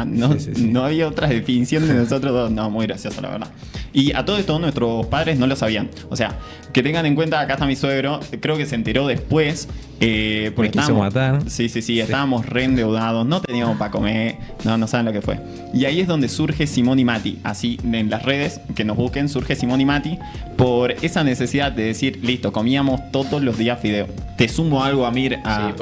No, Sí. no había otra definición de nosotros dos. No, muy gracioso, la verdad. Y a todo esto nuestros padres no lo sabían. O sea, que tengan en cuenta, acá está mi suegro, creo que se enteró después. Porque Me quiso matar. Sí, estábamos re endeudados, no teníamos para comer, no saben lo que fue. Y ahí es donde surge Simón y Mati. Así en las redes, que nos busquen, surge Simón y Mati por esa necesidad de decir, listo, comíamos todos los días fideo. Te sumo algo, Amir, a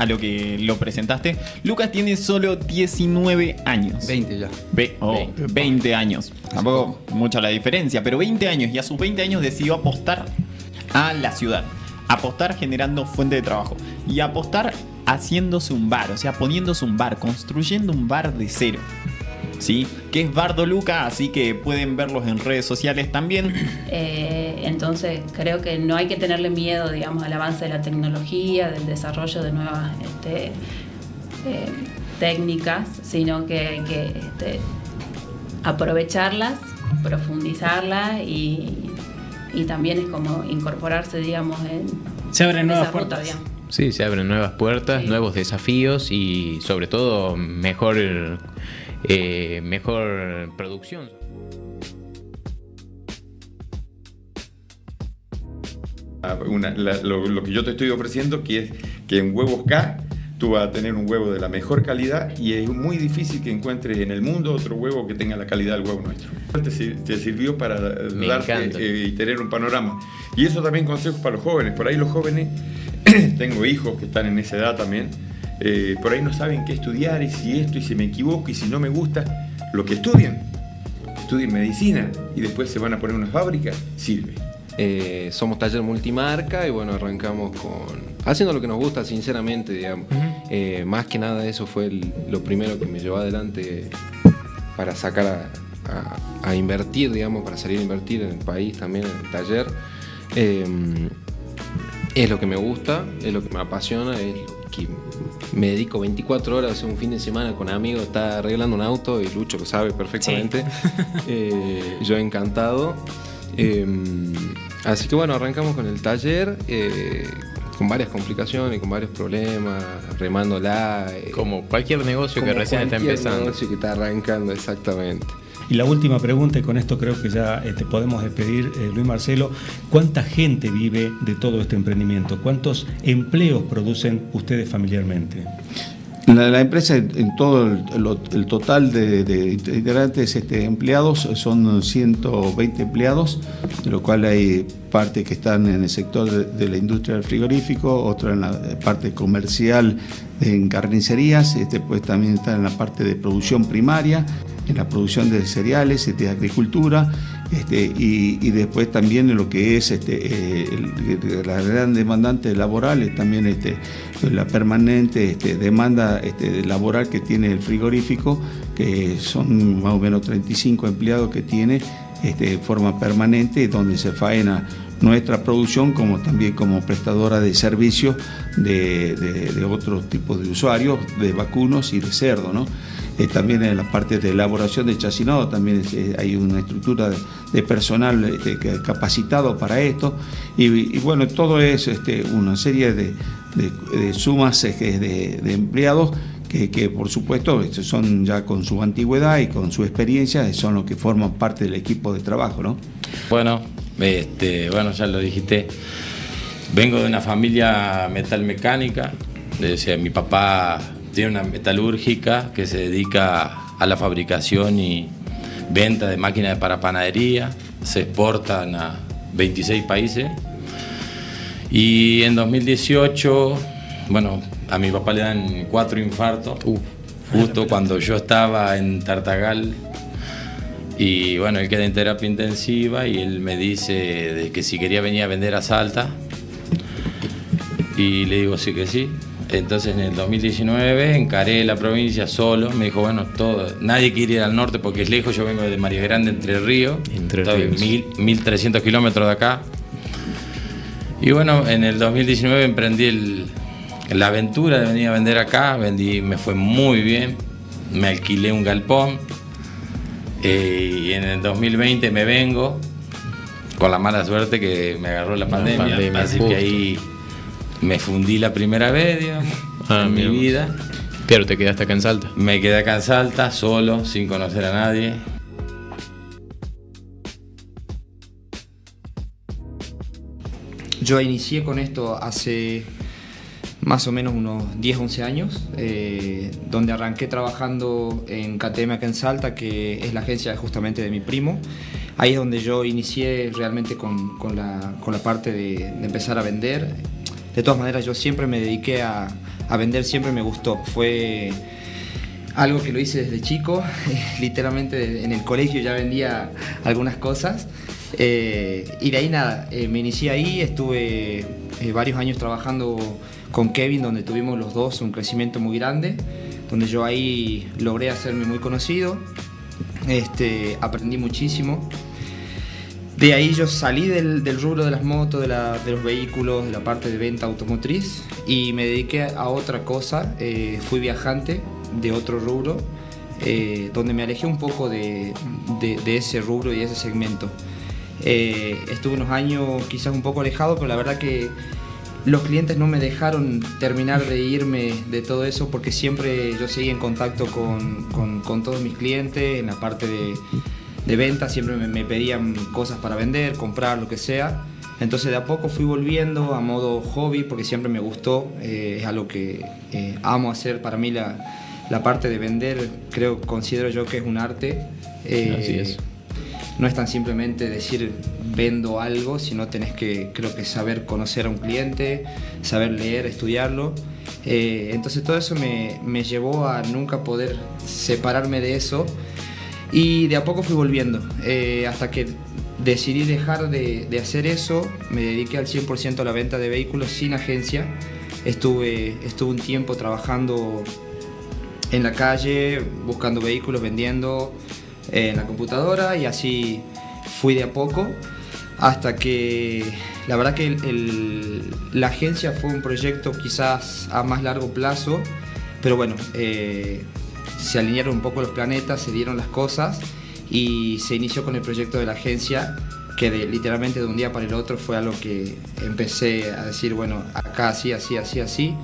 lo que lo presentaste. Lucas tiene solo 19 años. 20 ya. 20 años. Tampoco mucha la diferencia, pero 20 años. Y a sus 20 años decidió apostar a la ciudad. Apostar generando fuente de trabajo. Y apostar haciéndose un bar. O sea, poniéndose un bar, construyendo un bar de cero. ¿Sí? Que es Bardo Luca, así que pueden verlos en redes sociales también. Entonces creo que no hay que tenerle miedo, digamos, al avance de la tecnología, del desarrollo de nuevas técnicas, sino que hay que aprovecharlas, profundizarlas y también es como incorporarse, digamos, se abren nuevas esa ruta, puertas. digamos. Sí, se abren nuevas puertas, Sí. nuevos desafíos y sobre todo mejor producción. Lo que yo te estoy ofreciendo, que es que en Huevos K tú vas a tener un huevo de la mejor calidad y es muy difícil que encuentres en el mundo otro huevo que tenga la calidad del huevo nuestro. Te sirvió para Me encanta. darte y tener un panorama. Y eso también consejos para los jóvenes. Por ahí los jóvenes, tengo hijos que están en esa edad también, por ahí no saben qué estudiar y si esto y si me equivoco y si no me gusta. Lo que estudien medicina y después se van a poner una fábrica, sirve. Somos taller multimarca y bueno, arrancamos haciendo lo que nos gusta, sinceramente, digamos. Más que nada eso fue lo primero que me llevó adelante para sacar a invertir, digamos, para salir a invertir en el país también, en el taller. Es lo que me gusta, es lo que me apasiona, es lo que me dedico 24 horas un fin de semana con amigos, está arreglando un auto y Lucho lo sabe perfectamente. Sí. Yo encantado. Así que bueno, arrancamos con el taller, con varias complicaciones, con varios problemas, remándola. Como cualquier negocio que recién está empezando. Cualquier negocio que está arrancando, exactamente. Y la última pregunta, y con esto creo que ya podemos despedir, Luis Marcelo, ¿cuánta gente vive de todo este emprendimiento? ¿Cuántos empleos producen ustedes familiarmente? La empresa, en todo el total de integrantes empleados, son 120 empleados, de lo cual hay parte que están en el sector de la industria del frigorífico, otra en la parte comercial en carnicerías, pues también está en la parte de producción primaria, en la producción de cereales, de agricultura, y después también en lo que es la gran demandante laboral, también la permanente demanda laboral que tiene el frigorífico, que son más o menos 35 empleados que tiene de forma permanente, donde se faena nuestra producción, como también como prestadora de servicios de otros tipos de usuarios, de vacunos y de cerdo, ¿no? También en la parte de elaboración de chacinado también hay una estructura de personal capacitado para esto, y bueno, todo es una serie de sumas de empleados que por supuesto son ya con su antigüedad y con su experiencia, son los que forman parte del equipo de trabajo, ¿no? Bueno, ya lo dijiste, vengo de una familia metalmecánica, mi papá tiene una metalúrgica que se dedica a la fabricación y venta de máquinas para panadería, se exportan a 26 países y en 2018, a mi papá le dan 4 infartos, justo cuando yo estaba en Tartagal. Y bueno, él queda en terapia intensiva y él me dice de que si quería venir a vender a Salta. Y le digo sí que sí. Entonces en el 2019 encaré la provincia solo. Me dijo, nadie quiere ir al norte porque es lejos. Yo vengo de María Grande, Entre Ríos. Estoy 1.300 kilómetros de acá. Y bueno, en el 2019 emprendí la aventura de venir a vender acá. Me fue muy bien. Me alquilé un galpón. Y en el 2020 me vengo con la mala suerte que me agarró la pandemia, así que ahí me fundí la primera vez, digamos, en mi vida. Pero te quedaste acá en Salta. Me quedé acá en Salta, solo, sin conocer a nadie. Yo inicié con esto hace más o menos unos 10, 11 años, donde arranqué trabajando en KTM acá en Salta, que es la agencia justamente de mi primo. Ahí es donde yo inicié realmente con la parte de empezar a vender. De todas maneras, yo siempre me dediqué a vender, siempre me gustó. Fue algo que lo hice desde chico, literalmente en el colegio ya vendía algunas cosas. Y de ahí nada, me inicié ahí, estuve varios años trabajando con Kevin, donde tuvimos los dos un crecimiento muy grande, donde yo ahí logré hacerme muy conocido, aprendí muchísimo. De ahí yo salí del rubro de las motos, de los vehículos, de la parte de venta automotriz y me dediqué a otra cosa. Fui viajante de otro rubro, donde me alejé un poco de ese rubro y de ese segmento. Estuve unos años quizás un poco alejado, pero la verdad que los clientes no me dejaron terminar de irme de todo eso, porque siempre yo seguí en contacto con todos mis clientes en la parte de venta. Siempre me pedían cosas para vender, comprar, lo que sea. Entonces de a poco fui volviendo a modo hobby, porque siempre me gustó, es algo que amo hacer. Para mí la parte de vender, considero yo que es un arte. Así es. No es tan simplemente decir vendo algo, sino tenés que, creo que saber conocer a un cliente, saber leer, estudiarlo. Entonces todo eso me llevó a nunca poder separarme de eso, y de a poco fui volviendo, hasta que decidí dejar de hacer eso. Me dediqué al 100% a la venta de vehículos sin agencia. Estuve un tiempo trabajando en la calle, buscando vehículos, vendiendo en la computadora, y así fui de a poco hasta que la verdad que la agencia fue un proyecto quizás a más largo plazo, pero bueno, se alinearon un poco los planetas, se dieron las cosas y se inició con el proyecto de la agencia, que literalmente de un día para el otro fue algo que empecé a decir, bueno, acá así, así, así, así.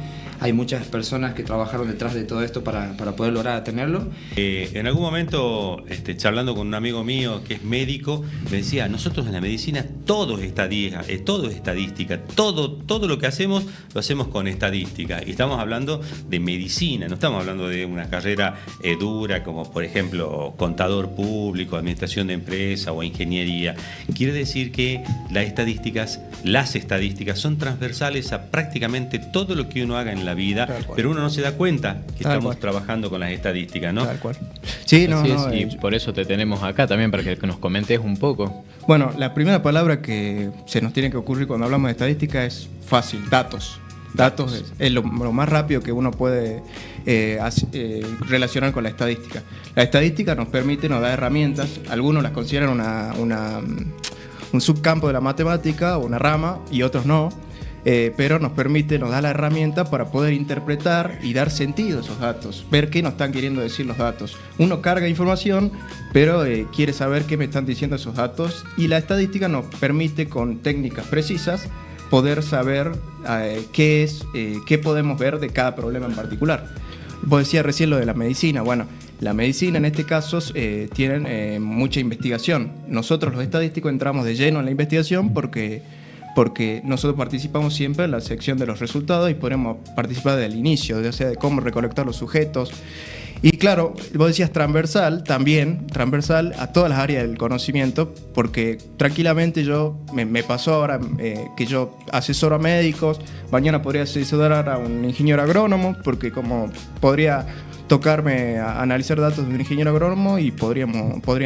Hay muchas personas que trabajaron detrás de todo esto para poder lograr tenerlo. En algún momento, charlando con un amigo mío que es médico, me decía, nosotros en la medicina todo es estadística, todo lo que hacemos lo hacemos con estadística. Y estamos hablando de medicina, no estamos hablando de una carrera dura como por ejemplo contador público, administración de empresa o ingeniería. Quiere decir que las estadísticas son transversales a prácticamente todo lo que uno haga en la vida, pero uno no se da cuenta que estamos trabajando con las estadísticas, ¿no? Tal cual. Sí, y por eso te tenemos acá también, para que nos comentes un poco. Bueno, la primera palabra que se nos tiene que ocurrir cuando hablamos de estadística es fácil, datos. Datos es lo más rápido que uno puede relacionar con la estadística. La estadística nos da herramientas, algunos las consideran un subcampo de la matemática o una rama y otros no. Pero nos da la herramienta para poder interpretar y dar sentido a esos datos, ver qué nos están queriendo decir los datos. Uno carga información, pero quiere saber qué me están diciendo esos datos, y la estadística nos permite con técnicas precisas poder saber qué podemos ver de cada problema en particular. Vos decías recién lo de la medicina. Bueno, la medicina en este caso tienen mucha investigación. Nosotros los estadísticos entramos de lleno en la investigación porque nosotros participamos siempre en la sección de los resultados y podemos participar desde el inicio, o sea, de cómo recolectar los sujetos. Y claro, vos decías transversal a todas las áreas del conocimiento, porque tranquilamente me pasó ahora que yo asesoro a médicos, mañana podría asesorar a un ingeniero agrónomo, porque como podría tocarme a analizar datos de un ingeniero agrónomo y podría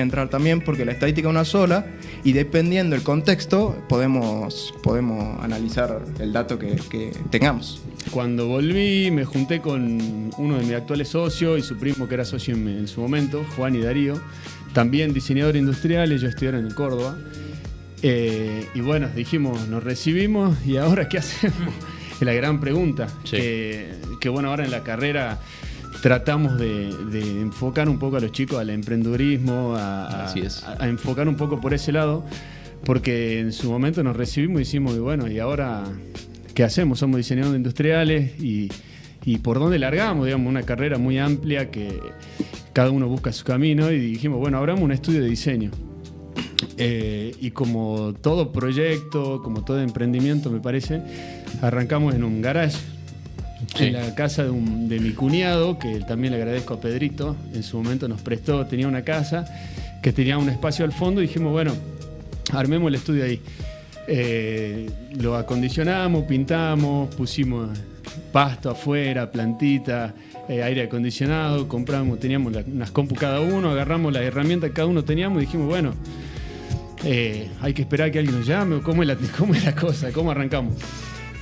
entrar también, porque la estadística es una sola y dependiendo del contexto podemos analizar el dato que tengamos. Cuando volví me junté con uno de mis actuales socios y su primo que era socio en su momento, Juan y Darío, también diseñadores industriales, ellos estudiaron en Córdoba. Y bueno, dijimos, nos recibimos y ahora ¿qué hacemos? Es la gran pregunta. Sí. Que bueno, ahora en la carrera tratamos de enfocar un poco a los chicos al emprendedurismo, a enfocar un poco por ese lado, porque en su momento nos recibimos y decimos, y bueno, ¿y ahora qué hacemos? Somos diseñadores industriales y por dónde largamos, digamos, una carrera muy amplia que cada uno busca su camino, y dijimos, bueno, abramos un estudio de diseño. Y como todo proyecto, como todo emprendimiento, me parece, arrancamos en un garage, en la casa de mi cuñado, que también le agradezco a Pedrito, en su momento nos prestó, tenía una casa que tenía un espacio al fondo, y dijimos, bueno, armemos el estudio ahí. Lo acondicionamos, pintamos, pusimos pasto afuera, plantita, aire acondicionado, teníamos unas compu cada uno, agarramos las herramientas que cada uno teníamos y dijimos, bueno, hay que esperar que alguien nos llame, o cómo es la cosa, cómo arrancamos.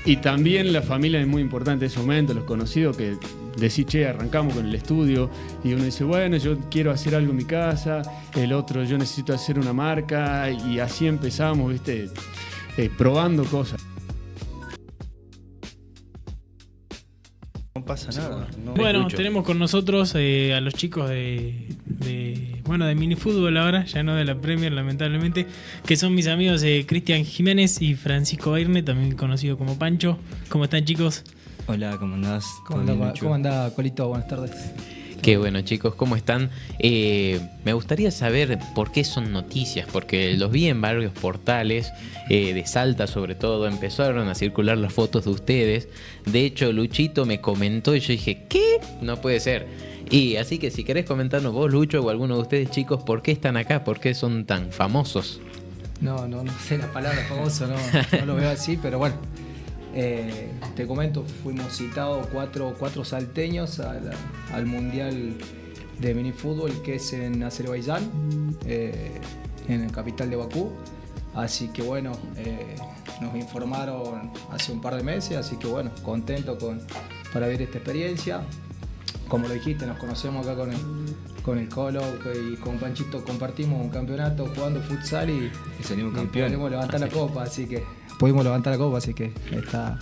Y también la familia es muy importante en ese momento, los conocidos que decís, che, arrancamos con el estudio, y uno dice, bueno, yo quiero hacer algo en mi casa, el otro, yo necesito hacer una marca, y así empezamos, ¿viste? Probando cosas. No pasa nada. No. Bueno, tenemos con nosotros a los chicos de minifútbol ahora, ya no de la Premier, lamentablemente, que son mis amigos Cristian Jiménez y Francisco Bairne, también conocido como Pancho. ¿Cómo están, chicos? Hola, ¿cómo andás? ¿Cómo anda, Colito? Buenas tardes. Qué bueno, chicos, ¿cómo están? Me gustaría saber por qué son noticias, porque los vi en varios portales de Salta, sobre todo, empezaron a circular las fotos de ustedes. De hecho, Luchito me comentó y yo dije, ¿qué? No puede ser. Y así que si querés comentarnos vos, Lucho, o alguno de ustedes, chicos, ¿por qué están acá? ¿Por qué son tan famosos? No sé la palabra famoso, no lo veo así, pero bueno. Te comento, fuimos citados cuatro salteños al Mundial de Minifútbol, que es en Azerbaiyán, en la capital de Bakú. Así que bueno, nos informaron hace un par de meses, así que bueno, contento para ver esta experiencia. Como lo dijiste, nos conocemos acá con el Colo y con Panchito, compartimos un campeonato jugando futsal y salimos campeones. Pudimos levantar la copa, así que está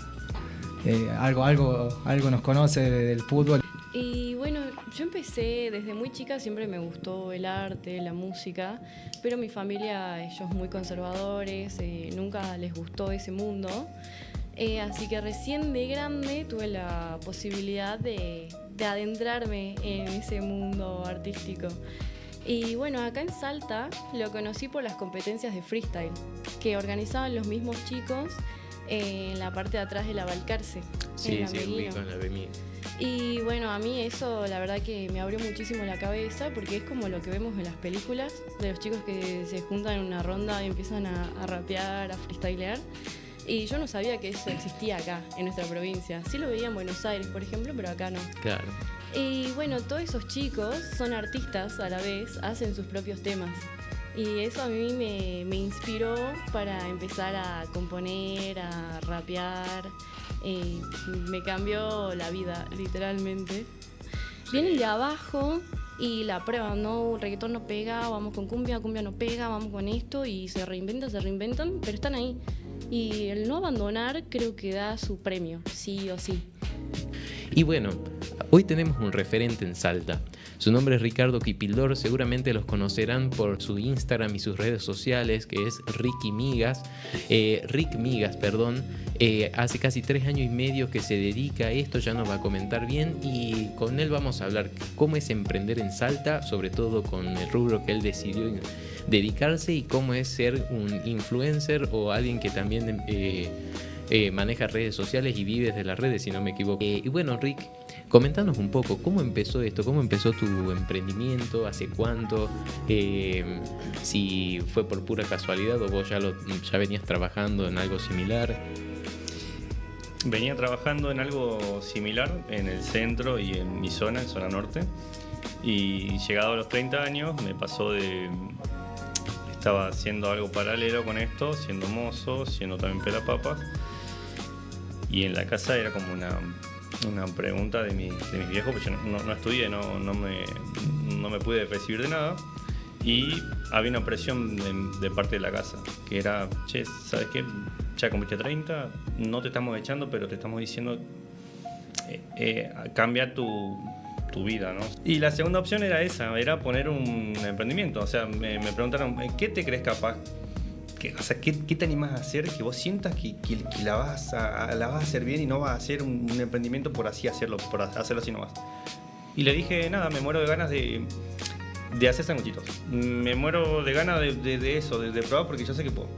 algo nos conoce del fútbol. Y bueno, yo empecé desde muy chica, siempre me gustó el arte, la música, pero mi familia, ellos muy conservadores, nunca les gustó ese mundo. Así que recién de grande tuve la posibilidad de adentrarme en ese mundo artístico. Y bueno, acá en Salta lo conocí por las competencias de freestyle que organizaban los mismos chicos en la parte de atrás de la Balcarce. Sí, ubico en la Bemí. Y bueno, a mí eso la verdad que me abrió muchísimo la cabeza, porque es como lo que vemos en las películas, de los chicos que se juntan en una ronda y empiezan a rapear, a freestylear. Y yo no sabía que eso existía acá, en nuestra provincia. Sí lo veía en Buenos Aires, por ejemplo, pero acá no. Claro. Y bueno, todos esos chicos son artistas a la vez, hacen sus propios temas. Y eso a mí me inspiró para empezar a componer, a rapear. Me cambió la vida, literalmente. Vienen de abajo y la prueban, ¿no? Reggaetón no pega, vamos con cumbia no pega, vamos con esto, y se reinventan, pero están ahí. Y el no abandonar creo que da su premio, sí o sí. Y bueno, hoy tenemos un referente en Salta. Su nombre es Ricardo Kipildor, seguramente los conocerán por su Instagram y sus redes sociales, que es Rick Migas. Hace casi 3 años y medio que se dedica a esto, ya nos va a comentar bien, y con él vamos a hablar cómo es emprender en Salta, sobre todo con el rubro que él decidió dedicarse, y cómo es ser un influencer o alguien que también maneja redes sociales y vive desde las redes, si no me equivoco. Y bueno, Rick, comentanos un poco, ¿cómo empezó esto? ¿Cómo empezó tu emprendimiento? ¿Hace cuánto? Si fue por pura casualidad o vos ya venías trabajando en algo similar. Venía trabajando en algo similar en el centro y en mi zona, en zona norte. Y llegado a los 30 años me pasó estaba haciendo algo paralelo con esto, siendo mozo, siendo también pelapapas. Y en la casa era como una pregunta de mis viejos, porque yo no estudié, no me pude recibir de nada. Y había una presión de parte de la casa, que era, che, ¿sabes qué? Ya cumpliste 30, no te estamos echando, pero te estamos diciendo, cambia tu vida, ¿no? Y la segunda opción era esa, era poner un emprendimiento. O sea, me preguntaron, ¿qué te crees capaz ¿qué te animás a hacer que vos sientas que la vas a hacer bien y no vas a hacer un emprendimiento por hacerlo así nomás? Y le dije, nada, me muero de ganas de hacer sanguchitos. Me muero de ganas de eso, de probar, porque yo sé que puedo.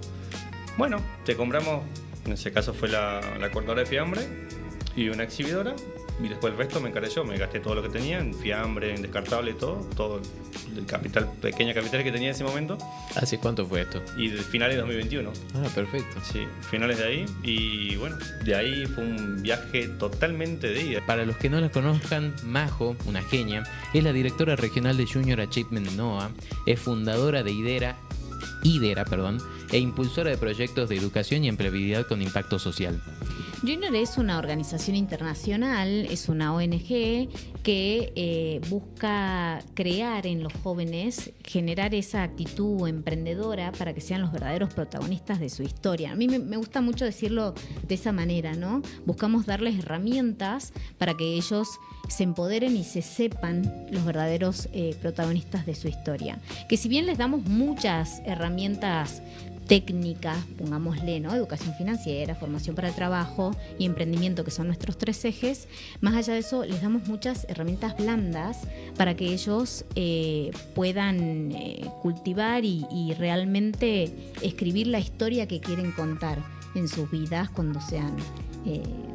Bueno, te compramos, en ese caso fue la cortadora de fiambre y una exhibidora, y después el resto me encargué yo. Me gasté todo lo que tenía en fiambre, en descartable, todo el pequeño capital que tenía en ese momento. ¿Hace cuánto fue esto? Y de finales de 2021. Ah, perfecto. Sí, finales de ahí. Y bueno, de ahí fue un viaje totalmente de ida. Para los que no la conozcan, Majo, una genia, es la directora regional de Junior Achievement NOA, es fundadora de IDERA, e impulsora de proyectos de educación y empleabilidad con impacto social. Junior es una organización internacional, es una ONG que busca crear en los jóvenes, generar esa actitud emprendedora para que sean los verdaderos protagonistas de su historia. A mí me gusta mucho decirlo de esa manera, ¿no? Buscamos darles herramientas para que ellos se empoderen y se sepan los verdaderos protagonistas de su historia. Que si bien les damos muchas herramientas técnicas, pongámosle, ¿no? Educación financiera, formación para el trabajo y emprendimiento, que son nuestros 3 ejes. Más allá de eso, les damos muchas herramientas blandas para que ellos puedan cultivar y realmente escribir la historia que quieren contar en sus vidas cuando sean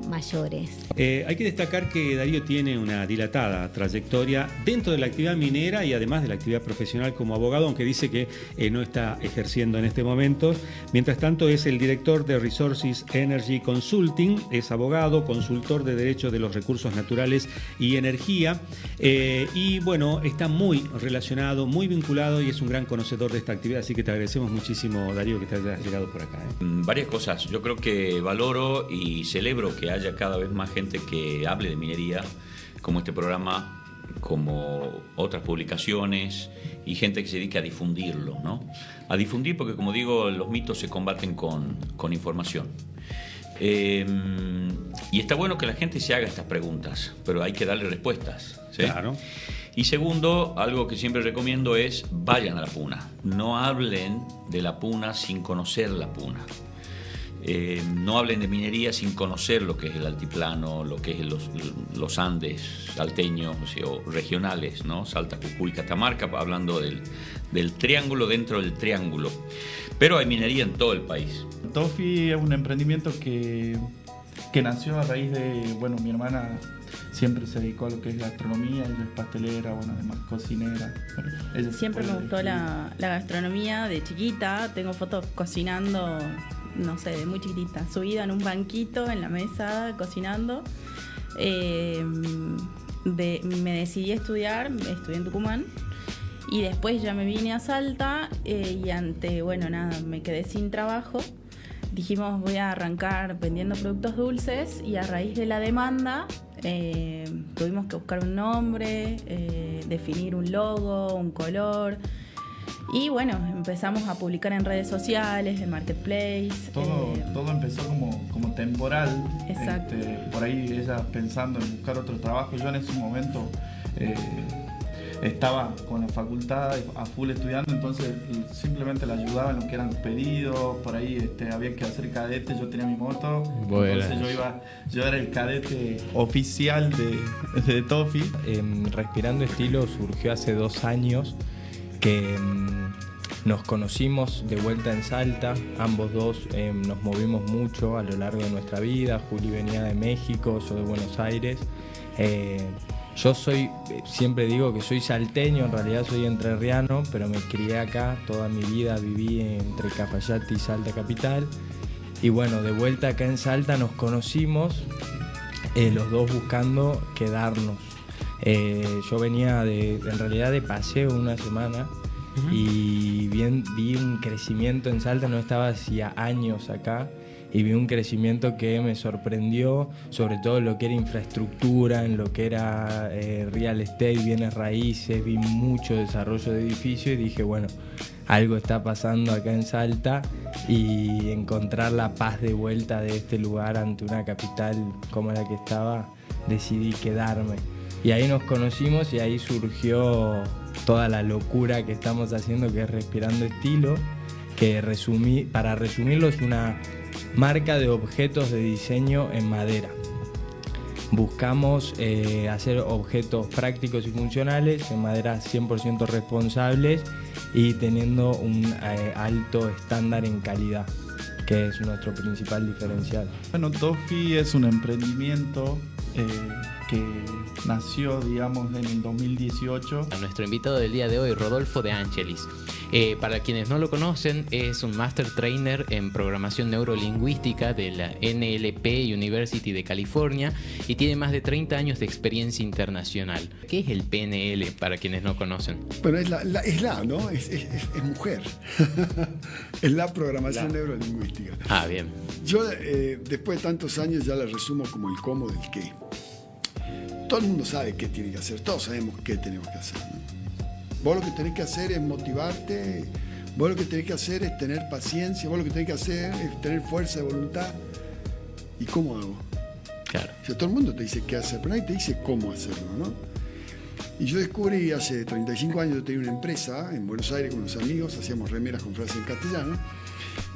mayores. Hay que destacar que Darío tiene una dilatada trayectoria dentro de la actividad minera y además de la actividad profesional como abogado, aunque dice que no está ejerciendo en este momento. Mientras tanto, es el director de Resources Energy Consulting, es abogado, consultor de Derecho de los Recursos Naturales y Energía, y bueno, está muy relacionado, muy vinculado y es un gran conocedor de esta actividad, así que te agradecemos muchísimo, Darío, que te hayas llegado por acá. Varias cosas. Yo creo que valoro y celebro que haya cada vez más gente que hable de minería, como este programa, como otras publicaciones, y gente que se dedica a difundirlo, ¿no? A difundir, porque como digo, los mitos se combaten con información. Y está bueno que la gente se haga estas preguntas, pero hay que darle respuestas, ¿sí? Claro. Y segundo, algo que siempre recomiendo es vayan a la puna. No hablen de la puna sin conocer la puna. No hablen de minería sin conocer lo que es el altiplano, lo que es los Andes salteños, o regionales, ¿no? Salta, Jujuy, Catamarca, hablando del triángulo dentro del triángulo. Pero hay minería en todo el país. Tofi es un emprendimiento que nació a raíz de, bueno, mi hermana siempre se dedicó a lo que es gastronomía, ella es pastelera, bueno, además cocinera. Bueno, siempre me gustó la gastronomía de chiquita, tengo fotos cocinando, no sé, de muy chiquitita, subida en un banquito en la mesa, cocinando. Me decidí a estudié en Tucumán y después ya me vine a Salta y bueno, nada, me quedé sin trabajo. Dijimos, voy a arrancar vendiendo productos dulces y a raíz de la demanda tuvimos que buscar un nombre, definir un logo, un color. Y bueno, empezamos a publicar en redes sociales, en Marketplace. Todo empezó como temporal. Exacto. Por ahí ella pensando en buscar otro trabajo. Yo en ese momento estaba con la facultad a full estudiando, entonces simplemente la ayudaba en lo que eran los pedidos. Por ahí había que hacer cadete, yo tenía mi moto. Bueno. Entonces yo era el cadete oficial de Tofi. Respirando Estilo surgió hace 2 años que nos conocimos de vuelta en Salta, ambos dos nos movimos mucho a lo largo de nuestra vida. Juli venía de México, yo de Buenos Aires. Yo siempre digo que soy salteño, en realidad soy entrerriano, pero me crié acá, toda mi vida viví entre Cafayate y Salta capital. Y bueno, de vuelta acá en Salta nos conocimos, los dos buscando quedarnos. Yo venía en realidad de paseo una semana y vi un crecimiento en Salta, no estaba hacía años acá, y vi un crecimiento que me sorprendió, sobre todo en lo que era infraestructura, en lo que era real estate, bienes raíces, vi mucho desarrollo de edificios y dije, bueno, algo está pasando acá en Salta, y encontrar la paz de vuelta de este lugar ante una capital como la que estaba, decidí quedarme. Y ahí nos conocimos y ahí surgió toda la locura que estamos haciendo, que es Respirando Estilo, que para resumirlo es una marca de objetos de diseño en madera. Buscamos hacer objetos prácticos y funcionales en madera 100% responsables y teniendo un alto estándar en calidad, que es nuestro principal diferencial. Bueno, Tofi es un emprendimiento que nació, digamos, en el 2018. A nuestro invitado del día de hoy, Rodolfo De Angelis. Para quienes no lo conocen, es un Master Trainer en Programación Neurolingüística de la NLP University de California y tiene más de 30 años de experiencia internacional. ¿Qué es el PNL para quienes no conocen? Bueno, ¿no? Es mujer. Es la programación neurolingüística. Ah, bien. Yo, después de tantos años, ya la resumo como el cómo del qué. Todo el mundo sabe qué tiene que hacer, todos sabemos qué tenemos que hacer, ¿no? Vos lo que tenés que hacer es motivarte, vos lo que tenés que hacer es tener paciencia, vos lo que tenés que hacer es tener fuerza de voluntad. ¿Y cómo hago? Claro. O sea, todo el mundo te dice qué hacer, pero nadie te dice cómo hacerlo, ¿no? Y yo descubrí hace 35 años, yo tenía una empresa en Buenos Aires con unos amigos, hacíamos remeras con frases en castellano,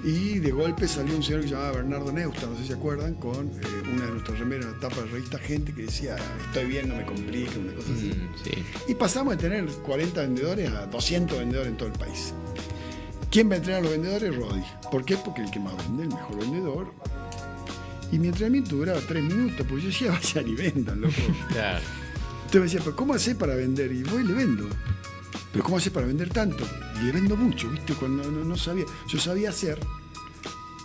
y de golpe salió un señor que se llamaba Bernardo Neustadt, no sé si se acuerdan, con una de nuestras remeras en la tapa de la revista Gente, que decía, estoy bien, no me complica, una cosa así. Sí. Y pasamos de tener 40 vendedores a 200 vendedores en todo el país. ¿Quién va a entrenar a los vendedores? Rodi. ¿Por qué? Porque el que más vende, el mejor vendedor. Y mi entrenamiento duraba 3 minutos, porque yo decía, vayan y vendan, loco. Claro. Entonces me decía, pero ¿cómo hacés para vender? Y voy y le vendo. ¿Pero cómo hacés para vender tanto? Y le vendo mucho, ¿viste? Cuando no sabía. Yo sabía hacer.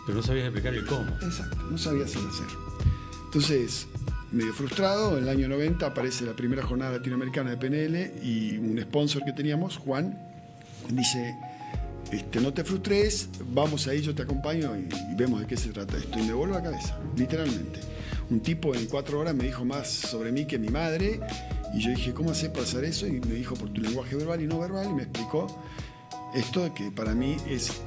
Pero no sabías explicar el cómo. Exacto, no sabía hacer. Entonces, medio frustrado, en el año 90 aparece la primera jornada latinoamericana de PNL y un sponsor que teníamos, Juan, dice, no te frustres, vamos ahí, yo te acompaño y vemos de qué se trata esto. Y me vuelvo la cabeza, literalmente. Un tipo en 4 horas me dijo más sobre mí que mi madre. Y yo dije, ¿cómo haces para hacer eso? Y me dijo, por tu lenguaje verbal y no verbal, y me explicó esto que para mí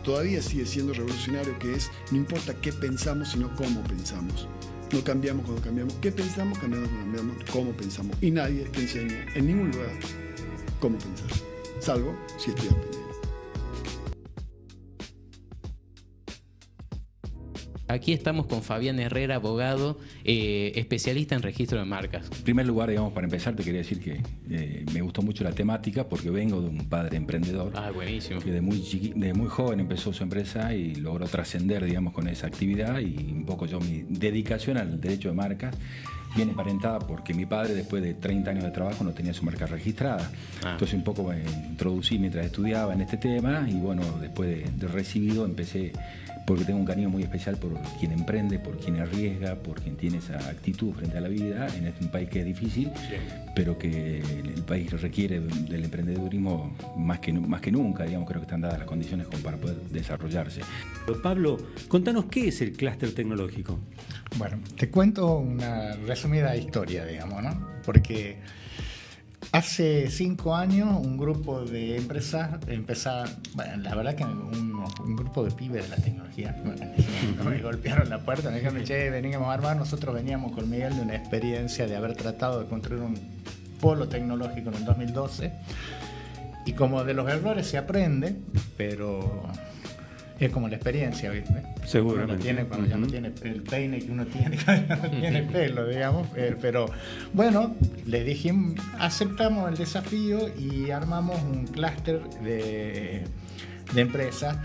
todavía sigue siendo revolucionario, que es, no importa qué pensamos, sino cómo pensamos. No cambiamos cuando cambiamos qué pensamos, cambiamos cuando cambiamos cómo pensamos. Y nadie te enseña en ningún lugar cómo pensar, salvo si estudias PNL. Aquí estamos con Fabián Herrera, abogado, especialista en registro de marcas. En primer lugar, digamos, para empezar, te quería decir que me gustó mucho la temática porque vengo de un padre emprendedor. Ah, buenísimo. Que de muy joven empezó su empresa y logró trascender, digamos, con esa actividad, y un poco mi dedicación al derecho de marcas viene emparentada porque mi padre, después de 30 años de trabajo, no tenía su marca registrada. Entonces un poco me introducí mientras estudiaba en este tema y bueno, después de recibido empecé, porque tengo un cariño muy especial por quien emprende, por quien arriesga, por quien tiene esa actitud frente a la vida en un país que es difícil, pero que el país requiere del emprendedurismo más que nunca, digamos. Creo que están dadas las condiciones como para poder desarrollarse. Pablo, contanos qué es el clúster tecnológico. Bueno, te cuento una resumida historia, digamos, ¿no? Porque hace 5 años un grupo de empresas empezaron, bueno, la verdad que un grupo de pibes de la tecnología, me golpearon la puerta, me dijeron, che, veníamos a armar. Nosotros veníamos con Miguel de una experiencia de haber tratado de construir un polo tecnológico en el 2012, y como de los errores se aprende, pero es como la experiencia, ¿viste? Seguramente. Cuando ya no tiene el peine que uno tiene, cuando ya no tiene pelo, digamos. Pero bueno, le dijimos, aceptamos el desafío y armamos un clúster de empresas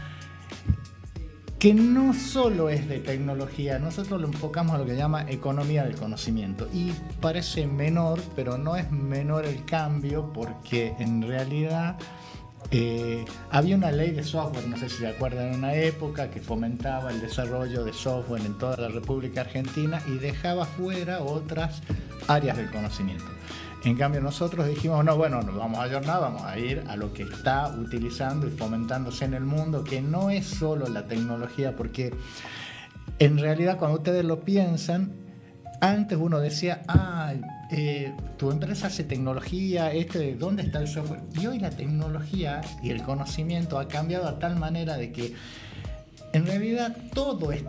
que no solo es de tecnología. Nosotros lo enfocamos a lo que se llama economía del conocimiento. Y parece menor, pero no es menor el cambio, porque en realidad había una ley de software, no sé si se acuerdan, en una época que fomentaba el desarrollo de software en toda la República Argentina y dejaba fuera otras áreas del conocimiento. En cambio nosotros dijimos, no vamos a ayornar, vamos a ir a lo que está utilizando y fomentándose en el mundo, que no es solo la tecnología, porque en realidad cuando ustedes lo piensan, antes uno decía, tu empresa hace tecnología, ¿dónde está el software? Y hoy la tecnología y el conocimiento ha cambiado a tal manera de que en realidad todo es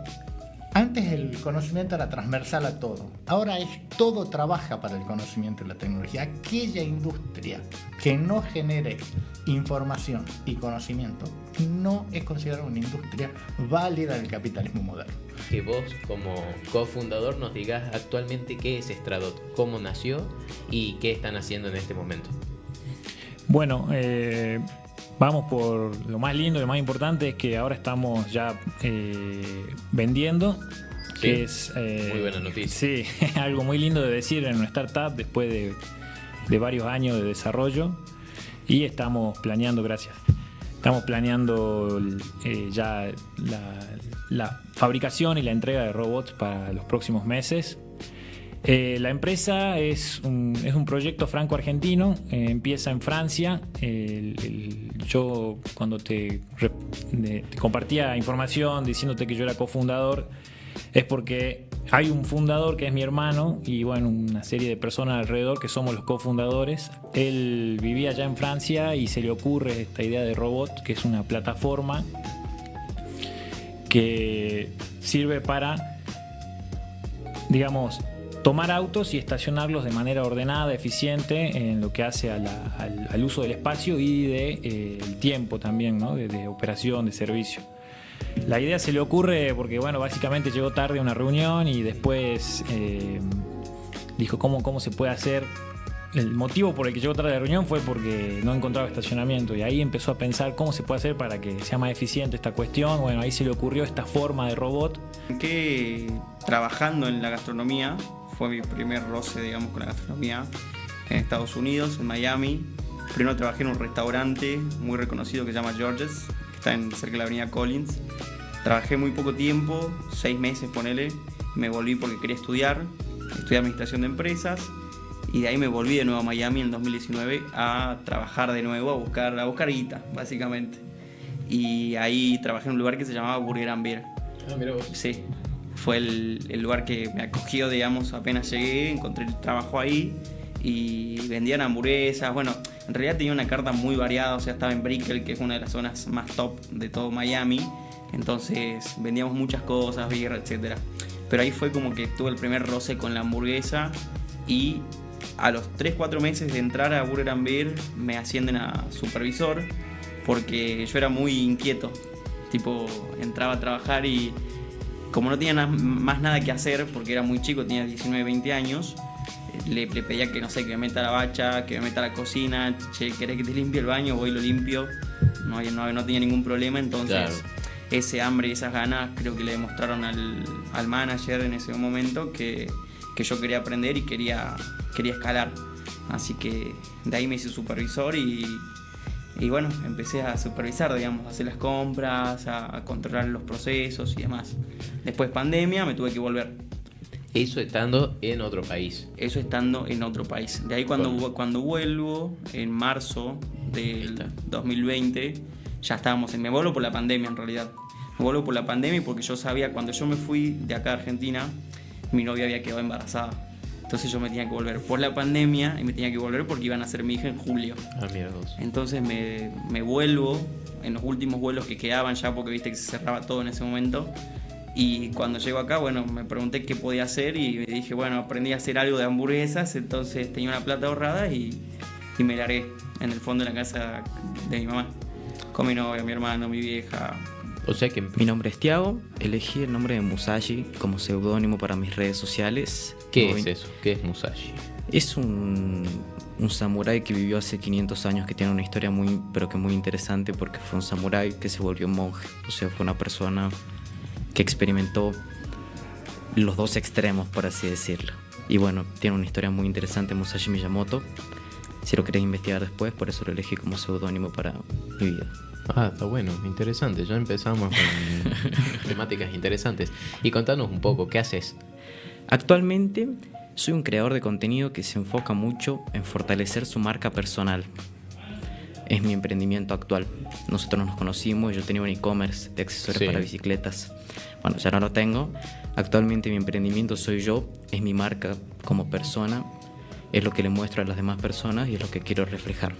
Antes el conocimiento era transversal a todo. Ahora todo trabaja para el conocimiento y la tecnología. Aquella industria que no genere información y conocimiento no es considerada una industria válida del capitalismo moderno. Que vos, como cofundador, nos digas actualmente qué es Stradot, cómo nació y qué están haciendo en este momento. Bueno, vamos por lo más lindo y lo más importante, es que ahora estamos ya vendiendo, Sí, que es muy buena noticia. Sí, algo muy lindo de decir en una startup después de varios años de desarrollo, y estamos planeando, estamos planeando ya la fabricación y la entrega de robots para los próximos meses. La empresa es un proyecto franco-argentino, empieza en Francia. Yo cuando te compartía información diciéndote que yo era cofundador, es porque hay un fundador que es mi hermano y bueno, una serie de personas alrededor que somos los cofundadores. Él vivía allá en Francia y se le ocurre esta idea de robot, que es una plataforma que sirve para, digamos, tomar autos y estacionarlos de manera ordenada, eficiente, en lo que hace al uso del espacio y del tiempo también, ¿no? de operación, de servicio. La idea se le ocurre porque, bueno, básicamente llegó tarde a una reunión y después dijo cómo se puede hacer. El motivo por el que llegó tarde a la reunión fue porque no encontraba estacionamiento, y ahí empezó a pensar cómo se puede hacer para que sea más eficiente esta cuestión. Bueno, ahí se le ocurrió esta forma de robot. Que trabajando en la gastronomía, fue mi primer roce, digamos, con la gastronomía en Estados Unidos, en Miami. Primero trabajé en un restaurante muy reconocido que se llama George's, que está cerca de la avenida Collins. Trabajé muy poco tiempo, 6 meses, ponele. Me volví porque quería estudiar administración de empresas. Y de ahí me volví de nuevo a Miami en 2019 a trabajar de nuevo, a buscar guita, básicamente. Y ahí trabajé en un lugar que se llamaba Burger and Beer. Ah, mira vos. Sí, fue el lugar que me acogió, digamos, apenas llegué, encontré el trabajo ahí y vendían hamburguesas. Bueno, en realidad tenía una carta muy variada, o sea, estaba en Brickell, que es una de las zonas más top de todo Miami. Entonces vendíamos muchas cosas, birra, etc. Pero ahí fue como que tuve el primer roce con la hamburguesa y a los 3-4 meses de entrar a Burger and Beer me ascienden a supervisor porque yo era muy inquieto. Tipo, entraba a trabajar y como no tenía más nada que hacer porque era muy chico, tenía 19, 20 años, le pedía que, no sé, que me meta a la bacha, que me meta a la cocina. Che, ¿querés que te limpie el baño? Voy y lo limpio. No tenía ningún problema, entonces claro. Ese hambre y esas ganas creo que le demostraron al manager en ese momento que yo quería aprender y quería escalar. Así que de ahí me hice supervisor y bueno, empecé a supervisar, digamos, a hacer las compras, a controlar los procesos y demás. Después pandemia, me tuve que volver. Eso estando en otro país. Eso estando en otro país. De ahí cuando vuelvo, en marzo del 2020, ya estábamos me vuelvo por la pandemia en realidad. Me vuelvo por la pandemia porque yo sabía, cuando yo me fui de acá a Argentina, mi novia había quedado embarazada. Entonces yo me tenía que volver por la pandemia y me tenía que volver porque iban a nacer mi hija en julio. Ah, mira vos. Entonces me vuelvo en los últimos vuelos que quedaban ya, porque viste que se cerraba todo en ese momento. Y cuando llego acá, bueno, me pregunté qué podía hacer y me dije, bueno, aprendí a hacer algo de hamburguesas, entonces tenía una plata ahorrada y me largué en el fondo de la casa de mi mamá. Con mi novia, mi hermano, mi vieja. O sea que... Mi nombre es Tiago, elegí el nombre de Musashi como seudónimo para mis redes sociales. ¿Qué es eso? ¿Qué es Musashi? Es un samurái que vivió hace 500 años, que tiene una historia muy interesante, porque fue un samurái que se volvió monje. O sea, fue una persona que experimentó los dos extremos, por así decirlo. Y bueno, tiene una historia muy interesante, Musashi Miyamoto. Si lo querés investigar después, por eso lo elegí como seudónimo para mi vida. Ah, está bueno, interesante. Ya empezamos con temáticas interesantes. Y contanos un poco, ¿qué haces? Actualmente soy un creador de contenido que se enfoca mucho en fortalecer su marca personal. Es mi emprendimiento actual. Nosotros nos conocimos, yo tenía un e-commerce de accesorios para bicicletas. Bueno, ya no lo tengo. Actualmente mi emprendimiento soy yo, es mi marca como persona, es lo que le muestro a las demás personas y es lo que quiero reflejar.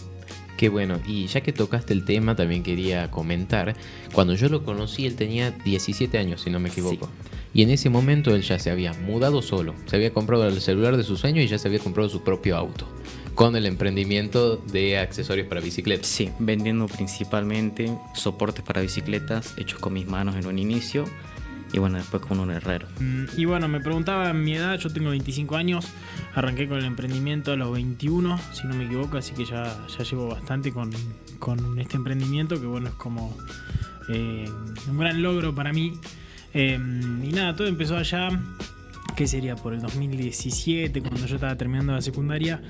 Qué bueno, y ya que tocaste el tema, también quería comentar, cuando yo lo conocí él tenía 17 años, si no me equivoco. Sí. Y en ese momento él ya se había mudado solo, se había comprado el celular de sus sueños y ya se había comprado su propio auto, con el emprendimiento de accesorios para bicicletas. Sí, vendiendo principalmente soportes para bicicletas hechos con mis manos en un inicio. Y bueno, después con un herrero. Y bueno, me preguntaba mi edad, yo tengo 25 años, arranqué con el emprendimiento a los 21, si no me equivoco, así que ya llevo bastante con este emprendimiento, que bueno, es como un gran logro para mí. Y nada, todo empezó allá, que sería por el 2017, cuando yo estaba terminando la secundaria,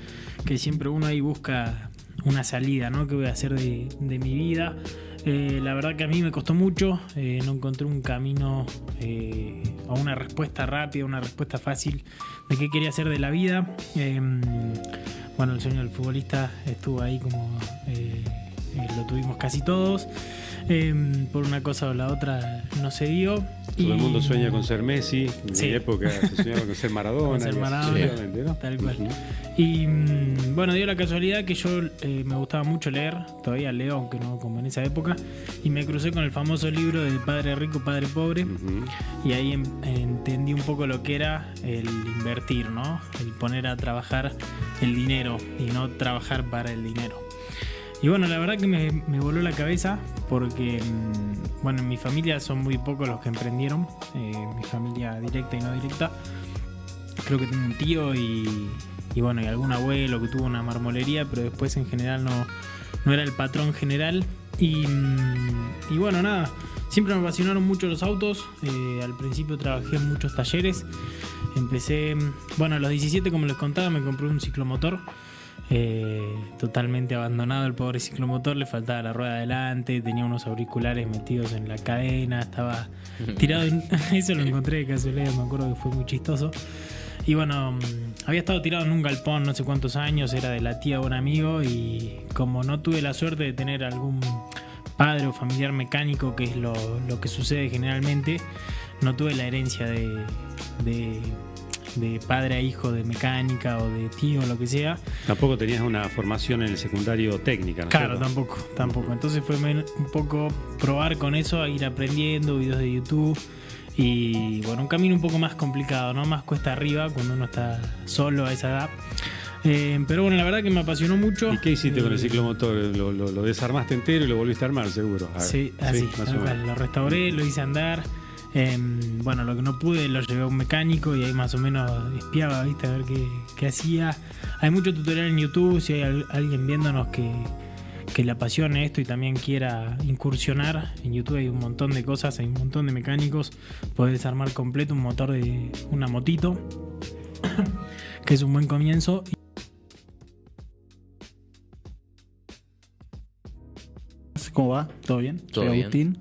que siempre uno ahí busca una salida, ¿no? ¿Qué voy a hacer de mi vida? La verdad que a mí me costó mucho, no encontré un camino o una respuesta rápida, una respuesta fácil de qué quería hacer de la vida. Bueno, el sueño del futbolista estuvo ahí como lo tuvimos casi todos. Por una cosa o la otra no se dio. Todo el mundo sueña con ser Messi, en mi época se soñaba con ser Maradona. Con ser Maradona, ¿no? Tal cual. Y bueno, dio la casualidad que yo me gustaba mucho leer, todavía leo, aunque no como en esa época, y me crucé con el famoso libro de Padre Rico, Padre Pobre, y ahí entendí un poco lo que era el invertir, ¿no? El poner a trabajar el dinero y no trabajar para el dinero. Y bueno, la verdad que me voló la cabeza porque, bueno, en mi familia son muy pocos los que emprendieron, mi familia directa y no directa. Creo que tengo un tío y bueno, y algún abuelo que tuvo una marmolería, pero después en general no era el patrón general. Y bueno, nada, siempre me apasionaron mucho los autos. Al principio trabajé en muchos talleres. Empecé, bueno, a los 17, como les contaba, me compré un ciclomotor. Totalmente abandonado el pobre ciclomotor, le faltaba la rueda adelante, tenía unos auriculares metidos en la cadena, estaba tirado eso lo encontré de casualidad, me acuerdo que fue muy chistoso. Y bueno, había estado tirado en un galpón no sé cuántos años, era de la tía de un amigo, y como no tuve la suerte de tener algún padre o familiar mecánico, que es lo que sucede generalmente, no tuve la herencia de padre a hijo de mecánica o de tío o lo que sea. Tampoco tenías una formación en el secundario técnica, ¿no? Claro, tampoco. Entonces fue un poco probar con eso, a ir aprendiendo, videos de YouTube. Y bueno, un camino un poco más complicado, ¿no? Más cuesta arriba cuando uno está solo a esa edad. Pero bueno, la verdad que me apasionó mucho. ¿Y qué hiciste con el ciclomotor? ¿Lo desarmaste entero y lo volviste a armar, seguro? Sí, así. Lo restauré, lo hice andar. Bueno, lo que no pude lo llevé a un mecánico y ahí más o menos espiaba, ¿viste? A ver qué hacía. Hay mucho tutorial en YouTube, si hay alguien viéndonos que le apasione esto y también quiera incursionar. En YouTube hay un montón de cosas, hay un montón de mecánicos. Podés desarmar completo un motor de una motito, que es un buen comienzo. ¿Cómo va? ¿Todo bien? Todo Soy bien. Agustín.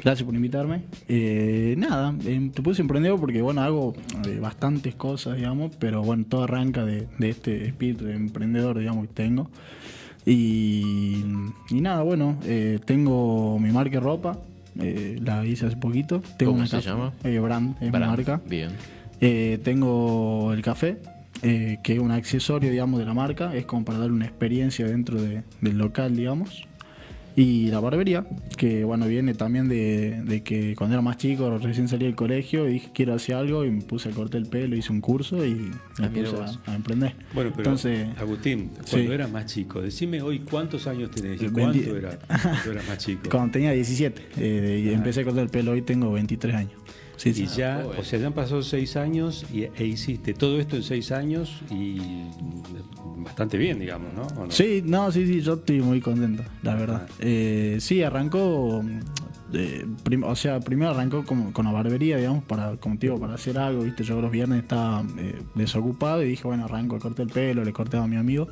Gracias por invitarme. Nada, te puse emprendedor porque, bueno, hago bastantes cosas, digamos, pero bueno, todo arranca de este espíritu de emprendedor, digamos, que tengo. Y nada, bueno, tengo mi marca de ropa, la hice hace poquito. Tengo ¿Cómo se llama? Brand, es mi marca. Bien. Tengo el café, que es un accesorio, digamos, de la marca, es como para darle una experiencia dentro del local, digamos. Y la barbería, que bueno, viene también de que cuando era más chico, recién salí del colegio, y dije quiero hacer algo y me puse a cortar el pelo, hice un curso y me puse a emprender. Bueno, pero entonces, Agustín, cuando sí. eras más chico, decime hoy cuántos años tenés y cuánto eras más chico. Cuando tenía 17 y empecé a cortar el pelo, hoy tengo 23 años. Sí, y ya, o sea, ya han pasado 6 años e hiciste todo esto en 6 años y bastante bien, digamos, ¿no? ¿O no? Sí, yo estoy muy contento, la verdad. Sí, arrancó, primero arrancó con la barbería, digamos, para hacer algo, ¿viste? Yo los viernes estaba desocupado y dije, bueno, arranco, corté el pelo, le corté a mi amigo.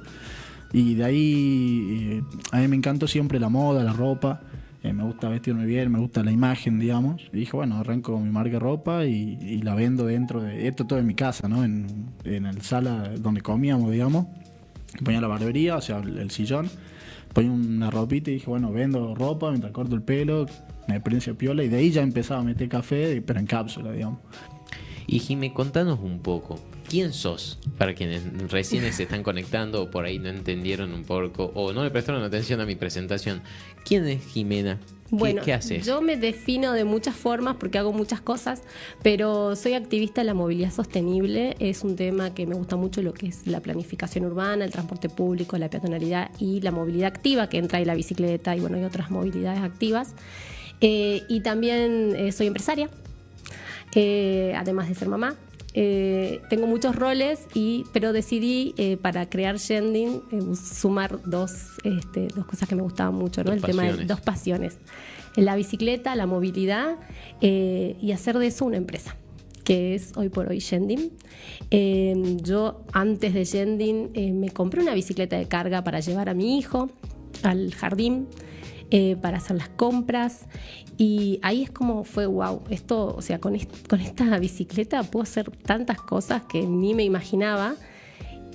Y de ahí, a mí me encantó siempre la moda, la ropa. Me gusta vestirme bien, me gusta la imagen, digamos. Y dije, bueno, arranco mi marca de ropa y la vendo dentro de... Esto todo en mi casa, ¿no? En la sala donde comíamos, digamos. Ponía la barbería, o sea, el sillón. Ponía una ropita y dije, bueno, vendo ropa mientras corto el pelo. Me prensa piola y de ahí ya empezaba a meter café, pero en cápsula, digamos. Y Jimé, contanos un poco. ¿quién sos? Para quienes recién se están conectando o por ahí no entendieron un poco o no le prestaron atención a mi presentación. ¿Quién es Jimena? Bueno, ¿Qué haces? yo me defino de muchas formas porque hago muchas cosas, pero soy activista de la movilidad sostenible. Es un tema que me gusta mucho, lo que es la planificación urbana, el transporte público, la peatonalidad y la movilidad activa, que entra ahí la bicicleta y bueno, y otras movilidades activas. Y también soy empresaria, además de ser mamá. Tengo muchos roles, pero decidí para crear Shending sumar dos cosas que me gustaban mucho, ¿no? El tema de dos pasiones: la bicicleta, la movilidad, y hacer de eso una empresa, que es hoy por hoy Shending. Yo antes de Shending me compré una bicicleta de carga para llevar a mi hijo al jardín, para hacer las compras, y ahí es como fue wow, esto, o sea, con esta bicicleta puedo hacer tantas cosas que ni me imaginaba.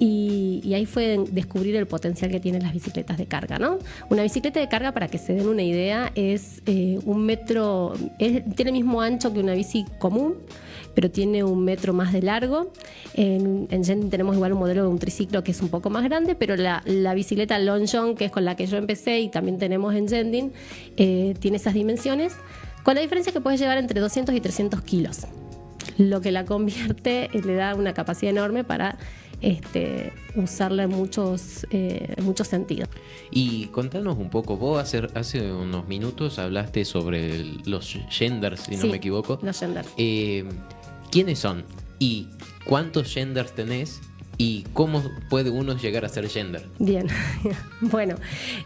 Y ahí fue descubrir el potencial que tienen las bicicletas de carga, ¿no? Una bicicleta de carga, para que se den una idea, es 1 metro, tiene el mismo ancho que una bici común, pero tiene 1 metro más de largo. En Shending tenemos igual un modelo de un triciclo que es un poco más grande, pero la bicicleta Long John, que es con la que yo empecé y también tenemos en Shending, tiene esas dimensiones, con la diferencia que puedes llevar entre 200 y 300 kilos, lo que la convierte, le da una capacidad enorme para usarla en muchos sentidos. Y contanos un poco, vos hace unos minutos hablaste sobre los genders, si no me equivoco. Los genders. ¿Quiénes son? ¿Y cuántos genders tenés? ¿Y cómo puede uno llegar a ser gender? Bien, bueno,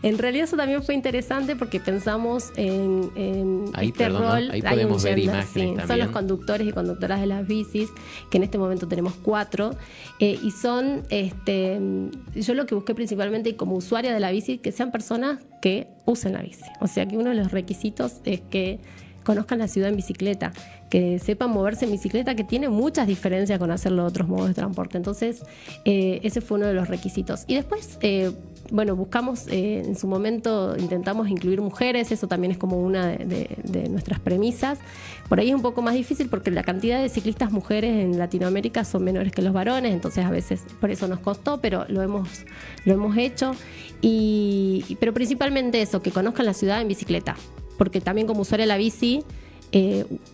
en realidad eso también fue interesante porque pensamos en ahí, este rol. ¿no? Ahí podemos ver imágenes también. Son los conductores y conductoras de las bicis, que en este momento tenemos 4, y son, yo lo que busqué principalmente como usuaria de la bici, que sean personas que usen la bici. O sea que uno de los requisitos es que conozcan la ciudad en bicicleta, que sepan moverse en bicicleta, que tiene muchas diferencias con hacerlo de otros modos de transporte. Entonces, ese fue uno de los requisitos. Y después, buscamos, en su momento intentamos incluir mujeres, eso también es como una de nuestras premisas. Por ahí es un poco más difícil porque la cantidad de ciclistas mujeres en Latinoamérica son menores que los varones, entonces a veces por eso nos costó, pero lo hemos hecho. Pero principalmente eso, que conozcan la ciudad en bicicleta. Porque también como usuaria de la bici,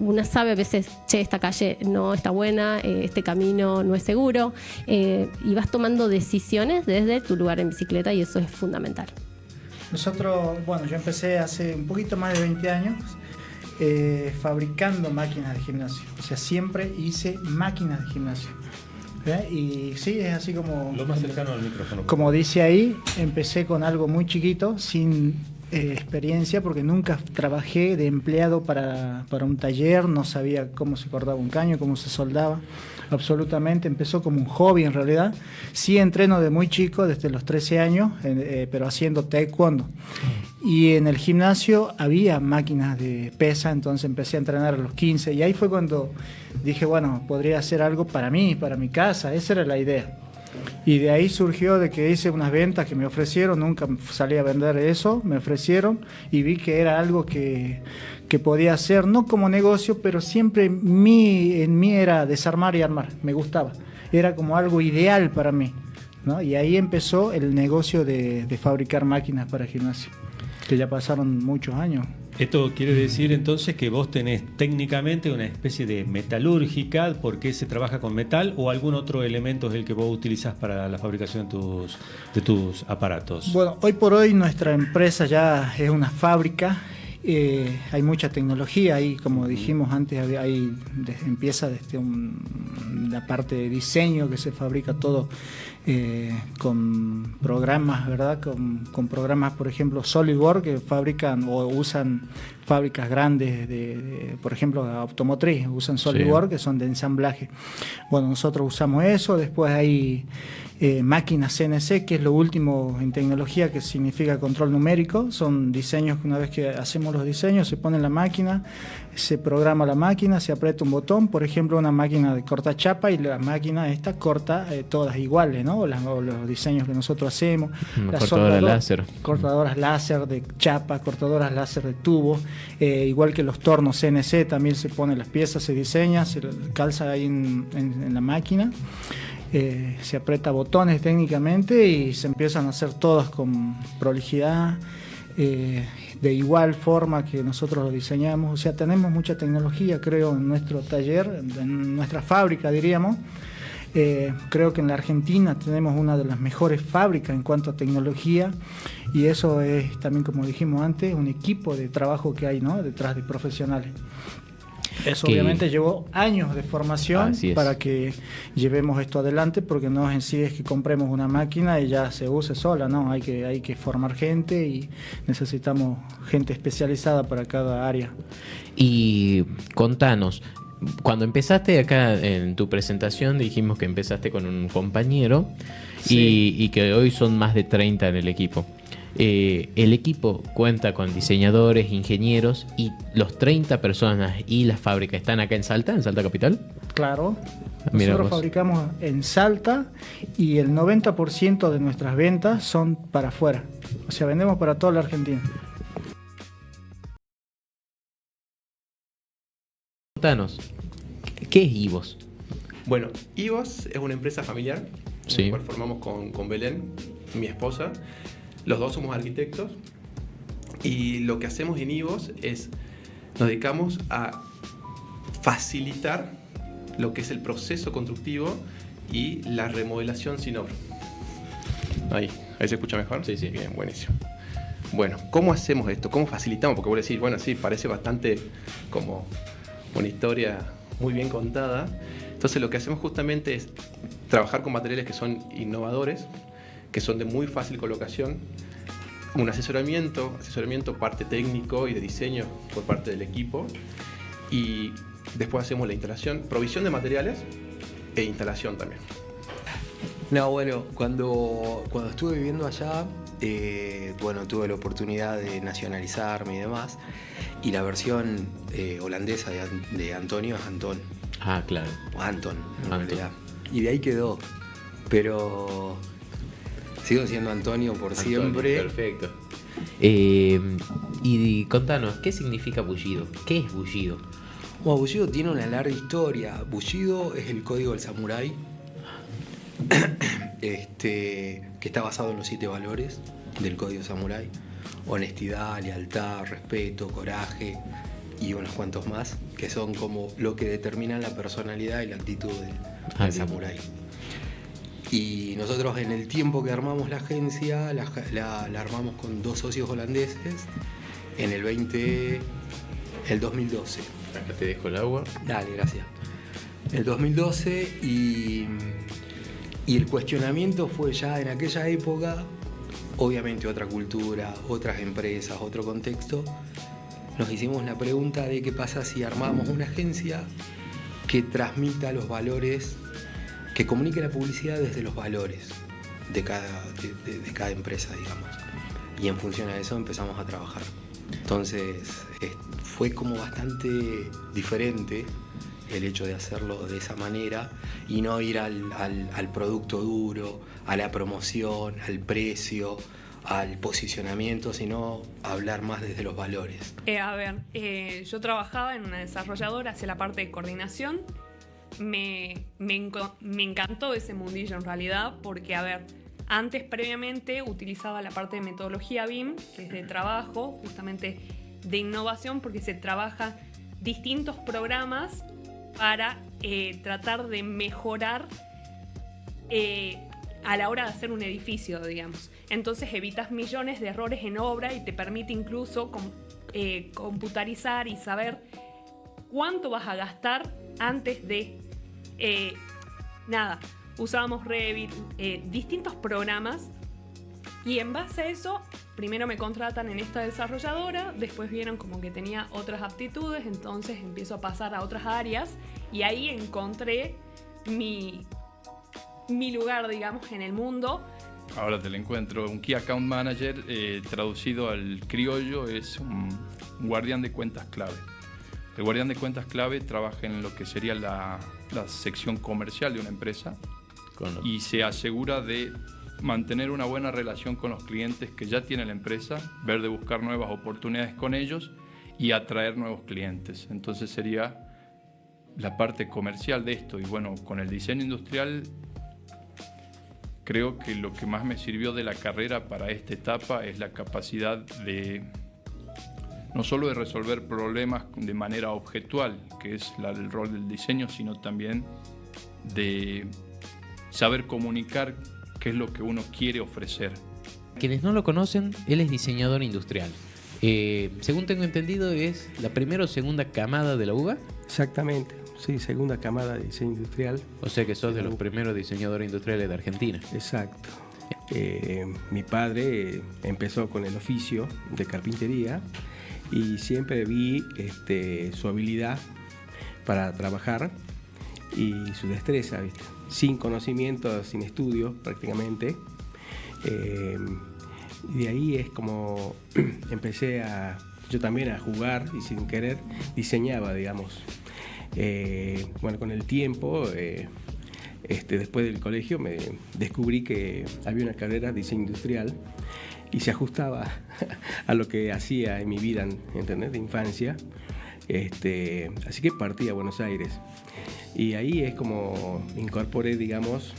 una sabe a veces, esta calle no está buena, este camino no es seguro, y vas tomando decisiones desde tu lugar en bicicleta, y eso es fundamental. Nosotros, yo empecé hace un poquito más de 20 años fabricando máquinas de gimnasio. O sea, siempre hice máquinas de gimnasio. Y sí, es así como... Lo más cercano al micrófono. Como dice ahí, empecé con algo muy chiquito, sin experiencia, porque nunca trabajé de empleado para un taller, no sabía cómo se cortaba un caño, cómo se soldaba, absolutamente. Empezó como un hobby en realidad. Sí entreno de muy chico, desde los 13 años, pero haciendo taekwondo. Y en el gimnasio había máquinas de pesa, entonces empecé a entrenar a los 15, y ahí fue cuando dije, podría hacer algo para mí, para mi casa, esa era la idea. Y de ahí surgió de que hice unas ventas que me ofrecieron, nunca salí a vender eso, me ofrecieron y vi que era algo que podía hacer, no como negocio, pero siempre en mí era desarmar y armar, me gustaba, era como algo ideal para mí, ¿no? Y ahí empezó el negocio de fabricar máquinas para gimnasio, que ya pasaron muchos años. Esto quiere decir entonces que vos tenés técnicamente una especie de metalúrgica, porque se trabaja con metal, o algún otro elemento es el que vos utilizás para la fabricación de tus aparatos. Bueno, hoy por hoy nuestra empresa ya es una fábrica, hay mucha tecnología ahí, como dijimos antes, empieza desde la parte de diseño, que se fabrica todo con programas, ¿verdad? Con programas, por ejemplo, SolidWorks, que fabrican o usan fábricas grandes por ejemplo, automotriz, usan SolidWorks, que son de ensamblaje. Bueno, nosotros usamos eso. Después hay máquinas CNC, que es lo último en tecnología, que significa control numérico. Son diseños que una vez que hacemos los diseños, se pone en la máquina, se programa la máquina, se aprieta un botón, por ejemplo, una máquina de corta chapa, y la máquina esta corta todas iguales, ¿no? O los diseños que nosotros hacemos. Cortadoras láser. Cortadoras láser de chapa, cortadoras láser de tubo, igual que los tornos CNC, también se ponen las piezas, se diseña, se calza ahí en la máquina. se aprieta botones técnicamente y se empiezan a hacer todas con prolijidad, de igual forma que nosotros lo diseñamos. O sea, tenemos mucha tecnología, creo, en nuestro taller, en nuestra fábrica, diríamos. Creo que en la Argentina tenemos una de las mejores fábricas en cuanto a tecnología, y eso es también, como dijimos antes, un equipo de trabajo que hay, ¿no?, detrás de profesionales. Eso obviamente llevó años de formación para que llevemos esto adelante, porque no en sí es que compremos una máquina y ya se use sola, no, hay que formar gente y necesitamos gente especializada para cada área. Y contanos, cuando empezaste acá en tu presentación dijimos que empezaste con un compañero y que hoy son más de 30 en el equipo. El equipo cuenta con diseñadores, ingenieros, y los 30 personas y la fábrica están acá en Salta Capital. Claro, nosotros fabricamos en Salta y el 90% de nuestras ventas son para afuera, o sea, vendemos para toda la Argentina. Contanos, ¿qué es IVOS? Bueno, IVOS es una empresa familiar, la cual formamos con Belén, mi esposa. Los dos somos arquitectos, y lo que hacemos en IVOS es, nos dedicamos a facilitar lo que es el proceso constructivo y la remodelación sin obra. Ahí se escucha mejor. Sí. Bien, buenísimo. Bueno, ¿cómo hacemos esto? ¿Cómo facilitamos? Porque voy a decir, bueno, sí, parece bastante como una historia muy bien contada. Entonces lo que hacemos justamente es trabajar con materiales que son innovadores, que son de muy fácil colocación, un asesoramiento parte técnico y de diseño por parte del equipo, y después hacemos la instalación, provisión de materiales e instalación también. No, bueno, cuando estuve viviendo allá, tuve la oportunidad de nacionalizarme y demás, y la versión holandesa de Antonio es Anton. Ah, claro. O Anton, en realidad. Y de ahí quedó, pero sigo siendo Antonio por siempre. Perfecto. Y contanos, ¿qué significa bullido? ¿Qué es bullido? Bueno, bullido tiene una larga historia. Bullido es el código del samurái, que está basado en los 7 valores del código samurái: honestidad, lealtad, respeto, coraje y unos cuantos más, que son como lo que determinan la personalidad y la actitud del samurái. Y nosotros, en el tiempo que armamos la agencia, la armamos con 2 socios holandeses en el 2012. Acá te dejo el agua. Dale, gracias. El 2012, y el cuestionamiento fue ya en aquella época, obviamente otra cultura, otras empresas, otro contexto. Nos hicimos la pregunta de qué pasa si armamos una agencia que transmita los valores, que comunique la publicidad desde los valores de cada empresa, digamos. Y en función a eso empezamos a trabajar. Entonces fue como bastante diferente el hecho de hacerlo de esa manera y no ir al producto duro, a la promoción, al precio, al posicionamiento, sino hablar más desde los valores. Yo trabajaba en una desarrolladora, hacía la parte de coordinación. Me encantó ese mundillo en realidad, porque antes previamente utilizaba la parte de metodología BIM, que es de trabajo, justamente de innovación, porque se trabaja distintos programas para tratar de mejorar a la hora de hacer un edificio, digamos. Entonces evitas millones de errores en obra y te permite incluso computarizar y saber cuánto vas a gastar antes de... usábamos Revit, distintos programas, y en base a eso primero me contratan en esta desarrolladora, después vieron como que tenía otras aptitudes, entonces empiezo a pasar a otras áreas y ahí encontré mi lugar, digamos, en el mundo. Ahora te lo encuentro. Un Key Account Manager, traducido al criollo, es un guardián de cuentas clave. El guardián de cuentas clave trabaja en lo que sería la sección comercial de una empresa y se asegura de mantener una buena relación con los clientes que ya tiene la empresa, ver de buscar nuevas oportunidades con ellos y atraer nuevos clientes. Entonces sería la parte comercial de esto. Y bueno, con el diseño industrial creo que lo que más me sirvió de la carrera para esta etapa es la capacidad de no solo de resolver problemas de manera objetual, que es el rol del diseño, sino también de saber comunicar qué es lo que uno quiere ofrecer. Quienes no lo conocen, él es diseñador industrial. Según tengo entendido, es la primera o segunda camada de la UBA. Exactamente, sí, segunda camada de diseño industrial. O sea que sos de los primeros diseñadores industriales de Argentina. Exacto. Mi padre empezó con el oficio de carpintería y siempre vi su habilidad para trabajar y su destreza, ¿viste? Sin conocimiento, sin estudio prácticamente. Y de ahí es como empecé yo también a jugar y sin querer diseñaba, digamos. Bueno, con el tiempo, después del colegio, me descubrí que había una carrera de diseño industrial y se ajustaba a lo que hacía en mi vida, ¿entendés? De infancia. Así que partí a Buenos Aires. Y ahí es como incorporé, digamos,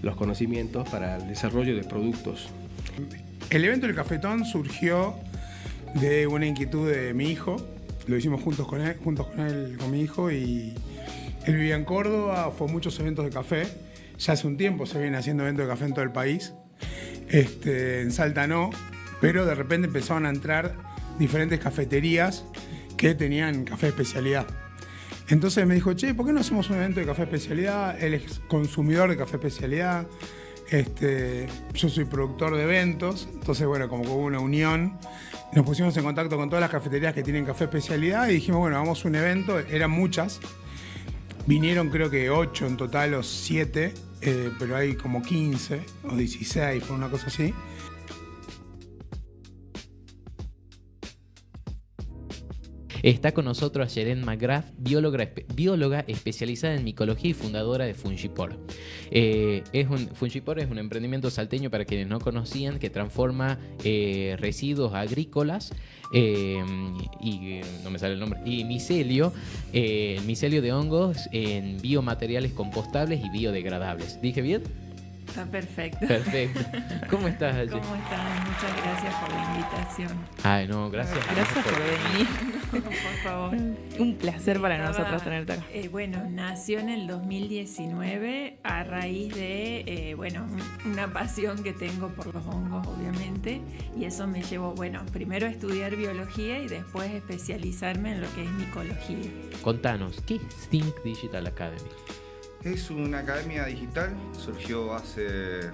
los conocimientos para el desarrollo de productos. El evento del Cafetón surgió de una inquietud de mi hijo. Lo hicimos juntos con él, con mi hijo, y él vivía en Córdoba, fue a muchos eventos de café. Ya hace un tiempo se viene haciendo eventos de café en todo el país. En Salta no, pero de repente empezaron a entrar diferentes cafeterías que tenían café de especialidad. Entonces me dijo, che, ¿por qué no hacemos un evento de café de especialidad? Él es consumidor de café de especialidad. Yo soy productor de eventos, entonces bueno, como hubo una unión, nos pusimos en contacto con todas las cafeterías que tienen café especialidad y dijimos, bueno, vamos a un evento, eran muchas, vinieron creo que 8 en total o 7, pero hay como 15 o 16, por una cosa así. Está con nosotros Yeren McGrath, bióloga especializada en micología y fundadora de Fungipor. Fungipor es un emprendimiento salteño, para quienes no conocían, que transforma residuos agrícolas y no me sale el nombre, y micelio de hongos en biomateriales compostables y biodegradables. ¿Dije bien? Está perfecto. Perfecto. ¿Cómo estás, Aye? ¿Cómo estás? Muchas gracias por la invitación. Ay, no, gracias. Gracias por venir. Por favor. Un placer para nosotros tenerte acá. Bueno, nació en el 2019 a raíz de, una pasión que tengo por los hongos, obviamente, y eso me llevó, primero a estudiar biología y después especializarme en lo que es micología. Contanos, ¿qué es Think Digital Academy? Es una academia digital, surgió hace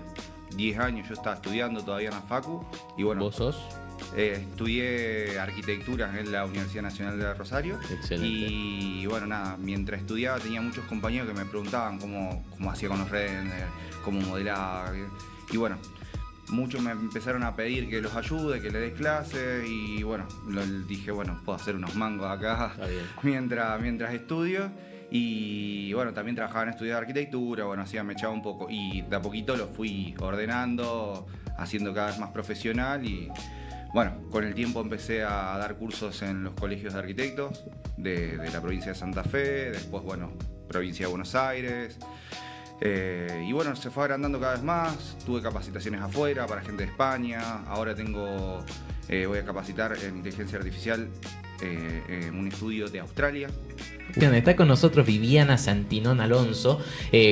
10 años, yo estaba estudiando todavía en la facu. Y bueno, ¿vos sos? Estudié arquitectura en la Universidad Nacional de Rosario. Excelente. Y bueno, nada, mientras estudiaba tenía muchos compañeros que me preguntaban cómo hacía con los renders, cómo modelaba. Y bueno, muchos me empezaron a pedir que los ayude, que les dé clases. Y bueno, dije, bueno, puedo hacer unos mangos acá mientras estudio. Y bueno, también trabajaba en estudiar arquitectura, me echaba un poco. Y de a poquito lo fui ordenando, haciendo cada vez más profesional. Y bueno, con el tiempo empecé a dar cursos en los colegios de arquitectos de la provincia de Santa Fe, después, provincia de Buenos Aires. Y bueno, se fue agrandando cada vez más. Tuve capacitaciones afuera para gente de España. Ahora voy a capacitar en inteligencia artificial en un estudio de Australia. Está con nosotros Viviana Santinón Alonso,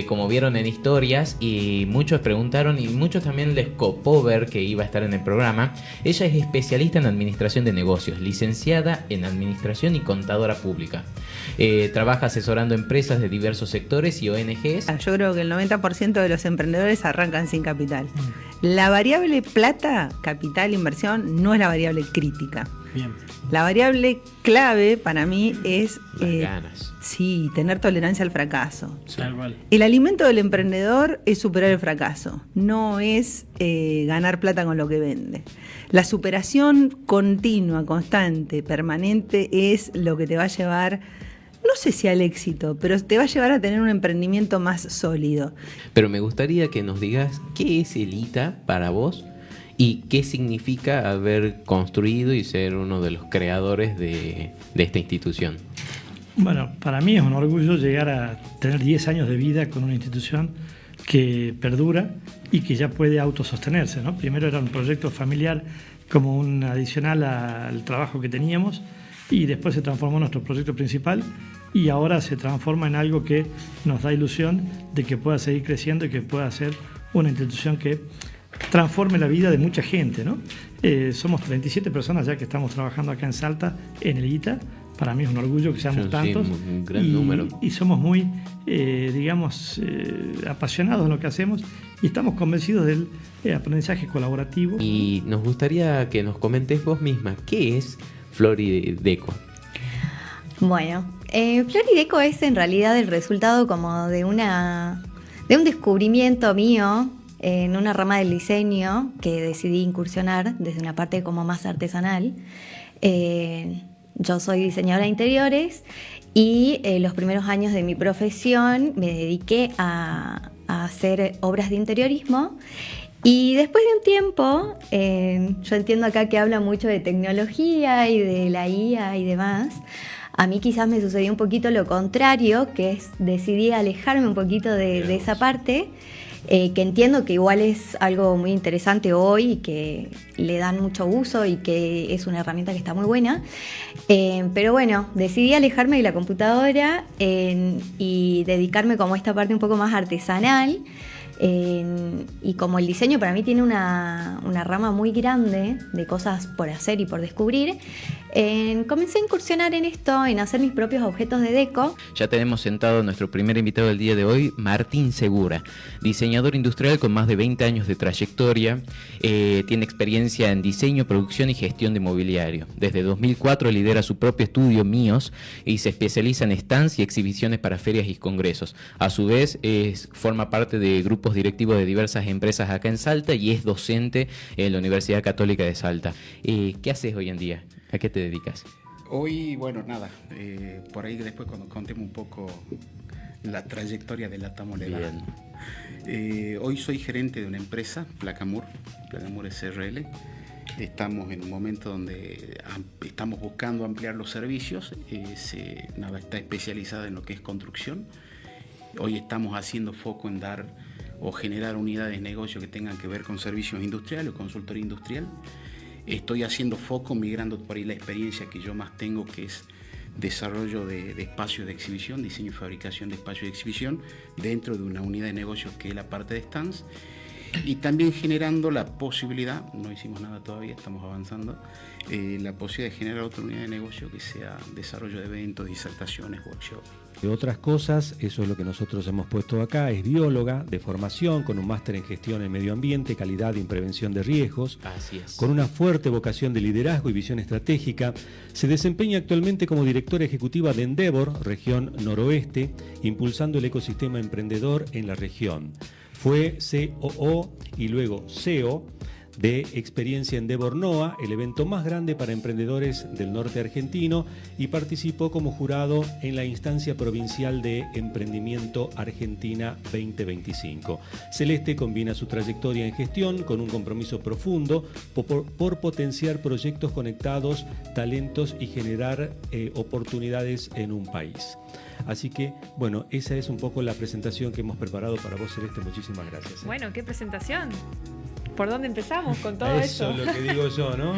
como vieron en historias, y muchos preguntaron y muchos también les copó ver que iba a estar en el programa. Ella es especialista en administración de negocios, licenciada en administración y contadora pública. Trabaja asesorando empresas de diversos sectores y ONGs. Yo creo que el 90% de los emprendedores arrancan sin capital. La variable plata, capital, inversión, no es la variable crítica. Bien. La variable clave para mí es ganas. Sí, tener tolerancia al fracaso. Tal cual. El alimento del emprendedor es superar el fracaso, no es ganar plata con lo que vende. La superación continua, constante, permanente es lo que te va a llevar, no sé si al éxito, pero te va a llevar a tener un emprendimiento más sólido. Pero me gustaría que nos digas qué es el ITA para vos. ¿Y qué significa haber construido y ser uno de los creadores de esta institución? Bueno, para mí es un orgullo llegar a tener 10 años de vida con una institución que perdura y que ya puede autosostenerse, ¿no? Primero era un proyecto familiar como un adicional al trabajo que teníamos y después se transformó en nuestro proyecto principal y ahora se transforma en algo que nos da ilusión de que pueda seguir creciendo y que pueda ser una institución que transforme la vida de mucha gente, ¿no? Somos 37 personas ya que estamos trabajando acá en Salta, en el ITA. Para mí es un orgullo que seamos tantos. Un gran número. Y somos muy, apasionados en lo que hacemos y estamos convencidos del aprendizaje colaborativo. Y nos gustaría que nos comentes vos misma, ¿qué es Florideco? Bueno, Florideco es en realidad el resultado como de un descubrimiento mío en una rama del diseño que decidí incursionar desde una parte como más artesanal. Yo soy diseñadora de interiores y los primeros años de mi profesión me dediqué a hacer obras de interiorismo. Y después de un tiempo, yo entiendo acá que habla mucho de tecnología y de la IA y demás. A mí quizás me sucedió un poquito lo contrario, que es decidí alejarme un poquito de esa parte, que entiendo que igual es algo muy interesante hoy y que le dan mucho uso y que es una herramienta que está muy buena. Pero bueno, decidí alejarme de la computadora y dedicarme como a esta parte un poco más artesanal. Y como el diseño para mí tiene una rama muy grande de cosas por hacer y por descubrir, comencé a incursionar en esto, en hacer mis propios objetos de deco. Ya tenemos sentado a nuestro primer invitado del día de hoy, Martín Segura, diseñador industrial con más de 20 años de trayectoria. Tiene experiencia en diseño, producción y gestión de mobiliario. Desde 2004 lidera su propio estudio Míos y se especializa en stands y exhibiciones para ferias y congresos. A su vez, forma parte de grupos directivos de diversas empresas acá en Salta y es docente en la Universidad Católica de Salta. ¿Qué haces hoy en día? ¿A qué te dedicas? Hoy, bueno, nada, por ahí después cuando contemos un poco la trayectoria de la Tamoleda. Hoy soy gerente de una empresa, Placamur SRL. Estamos en un momento donde estamos buscando ampliar los servicios. Está especializada en lo que es construcción. Hoy estamos haciendo foco en dar o generar unidades de negocio que tengan que ver con servicios industriales o consultoría industrial. Estoy haciendo foco, migrando por ahí la experiencia que yo más tengo, que es desarrollo de espacios de exhibición, diseño y fabricación de espacios de exhibición dentro de una unidad de negocios que es la parte de stands. Y también generando la posibilidad, no hicimos nada todavía, estamos avanzando, la posibilidad de generar otra unidad de negocio que sea desarrollo de eventos, disertaciones, workshops. De otras cosas, eso es lo que nosotros hemos puesto acá, es bióloga de formación con un máster en gestión en medio ambiente, calidad y en prevención de riesgos. Así es. Con una fuerte vocación de liderazgo y visión estratégica, se desempeña actualmente como directora ejecutiva de Endeavor, región noroeste, impulsando el ecosistema emprendedor en la región. Fue COO y luego CEO de Experiencia Endeavor NOA, el evento más grande para emprendedores del norte argentino, y participó como jurado en la instancia provincial de Emprendimiento Argentina 2025. Celeste combina su trayectoria en gestión con un compromiso profundo por potenciar proyectos conectados, talentos y generar oportunidades en un país. Así que, bueno, esa es un poco la presentación que hemos preparado para vos, Celeste. Muchísimas gracias. Bueno, qué presentación. ¿Por dónde empezamos con todo eso? Eso es lo que digo yo, ¿no?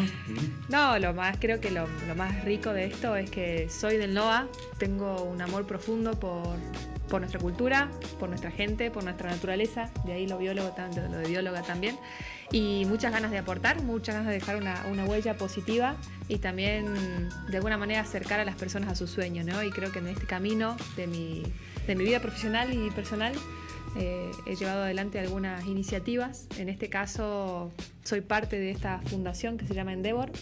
No, creo que lo más rico de esto es que soy del NOA, tengo un amor profundo por nuestra cultura, por nuestra gente, por nuestra naturaleza, de ahí lo de bióloga también, y muchas ganas de aportar, muchas ganas de dejar una huella positiva y también de alguna manera acercar a las personas a sus sueños, ¿no? Y creo que en este camino de mi vida profesional y personal he llevado adelante algunas iniciativas. En este caso soy parte de esta fundación que se llama Endeavor,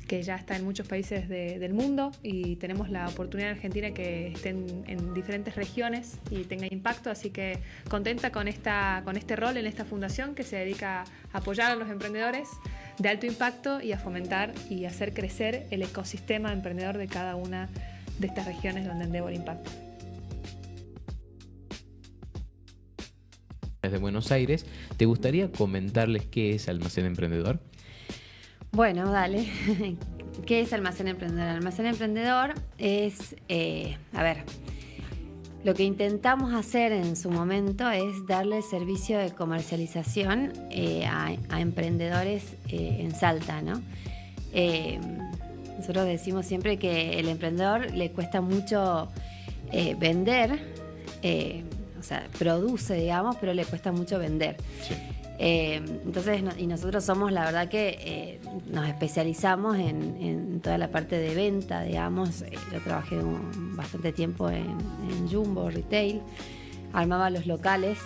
que ya está en muchos países del mundo, y tenemos la oportunidad en Argentina que estén en diferentes regiones y tenga impacto, así que contenta con este rol en esta fundación que se dedica a apoyar a los emprendedores de alto impacto y a fomentar y hacer crecer el ecosistema emprendedor de cada una de estas regiones donde Endeavor impacta. Desde Buenos Aires, ¿te gustaría comentarles qué es Almacén Emprendedor? Bueno, dale. ¿Qué es Almacén Emprendedor? Almacén Emprendedor es, Lo que intentamos hacer en su momento es darle servicio de comercialización a emprendedores en Salta, ¿no? Nosotros decimos siempre que el emprendedor le cuesta mucho vender, o sea, produce, digamos, pero le cuesta mucho vender. Sí. Entonces, y nosotros somos, la verdad que nos especializamos en toda la parte de venta, digamos. Yo trabajé bastante tiempo en Jumbo Retail, armaba los locales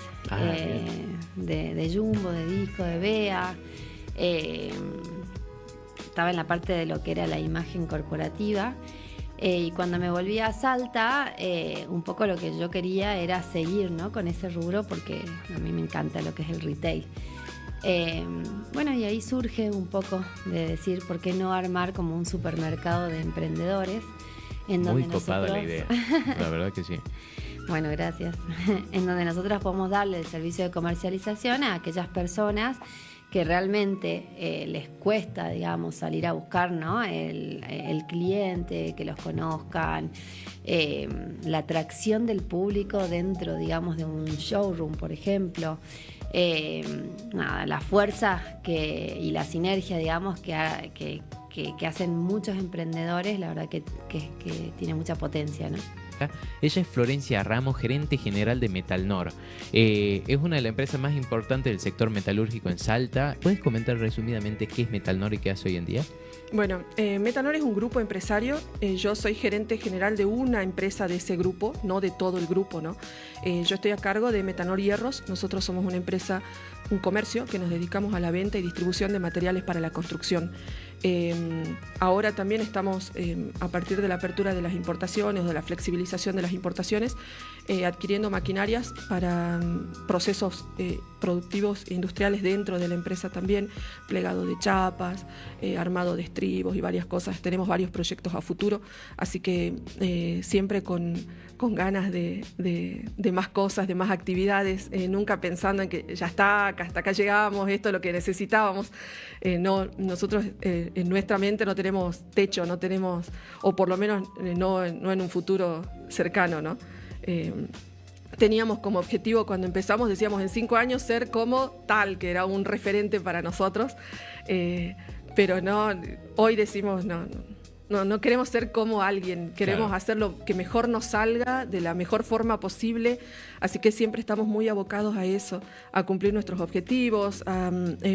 de Jumbo, de Disco, de Bea. Estaba en la parte de lo que era la imagen corporativa. Y cuando me volví a Salta, un poco lo que yo quería era seguir, ¿no?, con ese rubro, porque a mí me encanta lo que es el retail. Bueno, y ahí surge un poco de decir, ¿por qué no armar como un supermercado de emprendedores? Muy copada la idea, la verdad que sí. Bueno, gracias. En donde nosotros podemos darle el servicio de comercialización a aquellas personas que realmente les cuesta, digamos, salir a buscar, ¿no?, el cliente, que los conozcan, la atracción del público dentro, digamos, de un showroom, por ejemplo. La fuerza y la sinergia, digamos, que hacen muchos emprendedores, la verdad que tiene mucha potencia, ¿no? Ella es Florencia Ramos, gerente general de Metalnor. Es una de las empresas más importantes del sector metalúrgico en Salta. ¿Puedes comentar resumidamente qué es Metalnor y qué hace hoy en día? Bueno, Metalnor es un grupo empresario. Yo soy gerente general de una empresa de ese grupo, no de todo el grupo, ¿no? Yo estoy a cargo de Metalnor Hierros. Nosotros somos una empresa, un comercio que nos dedicamos a la venta y distribución de materiales para la construcción. Ahora también estamos, a partir de la apertura de las importaciones o de la flexibilización de las importaciones, adquiriendo maquinarias para procesos productivos e industriales dentro de la empresa también, plegado de chapas, armado de estribos y varias cosas. Tenemos varios proyectos a futuro, así que siempre con ganas de más cosas, de más actividades, nunca pensando en que ya está, hasta acá llegamos, esto es lo que necesitábamos. No, nosotros en nuestra mente no tenemos techo, no tenemos, o por lo menos no en un futuro cercano, ¿no? Teníamos como objetivo cuando empezamos, decíamos en 5 años ser como tal, que era un referente para nosotros, pero no, hoy decimos no queremos ser como alguien, queremos hacer lo que mejor nos salga de la mejor forma posible, así que siempre estamos muy abocados a eso, a cumplir nuestros objetivos,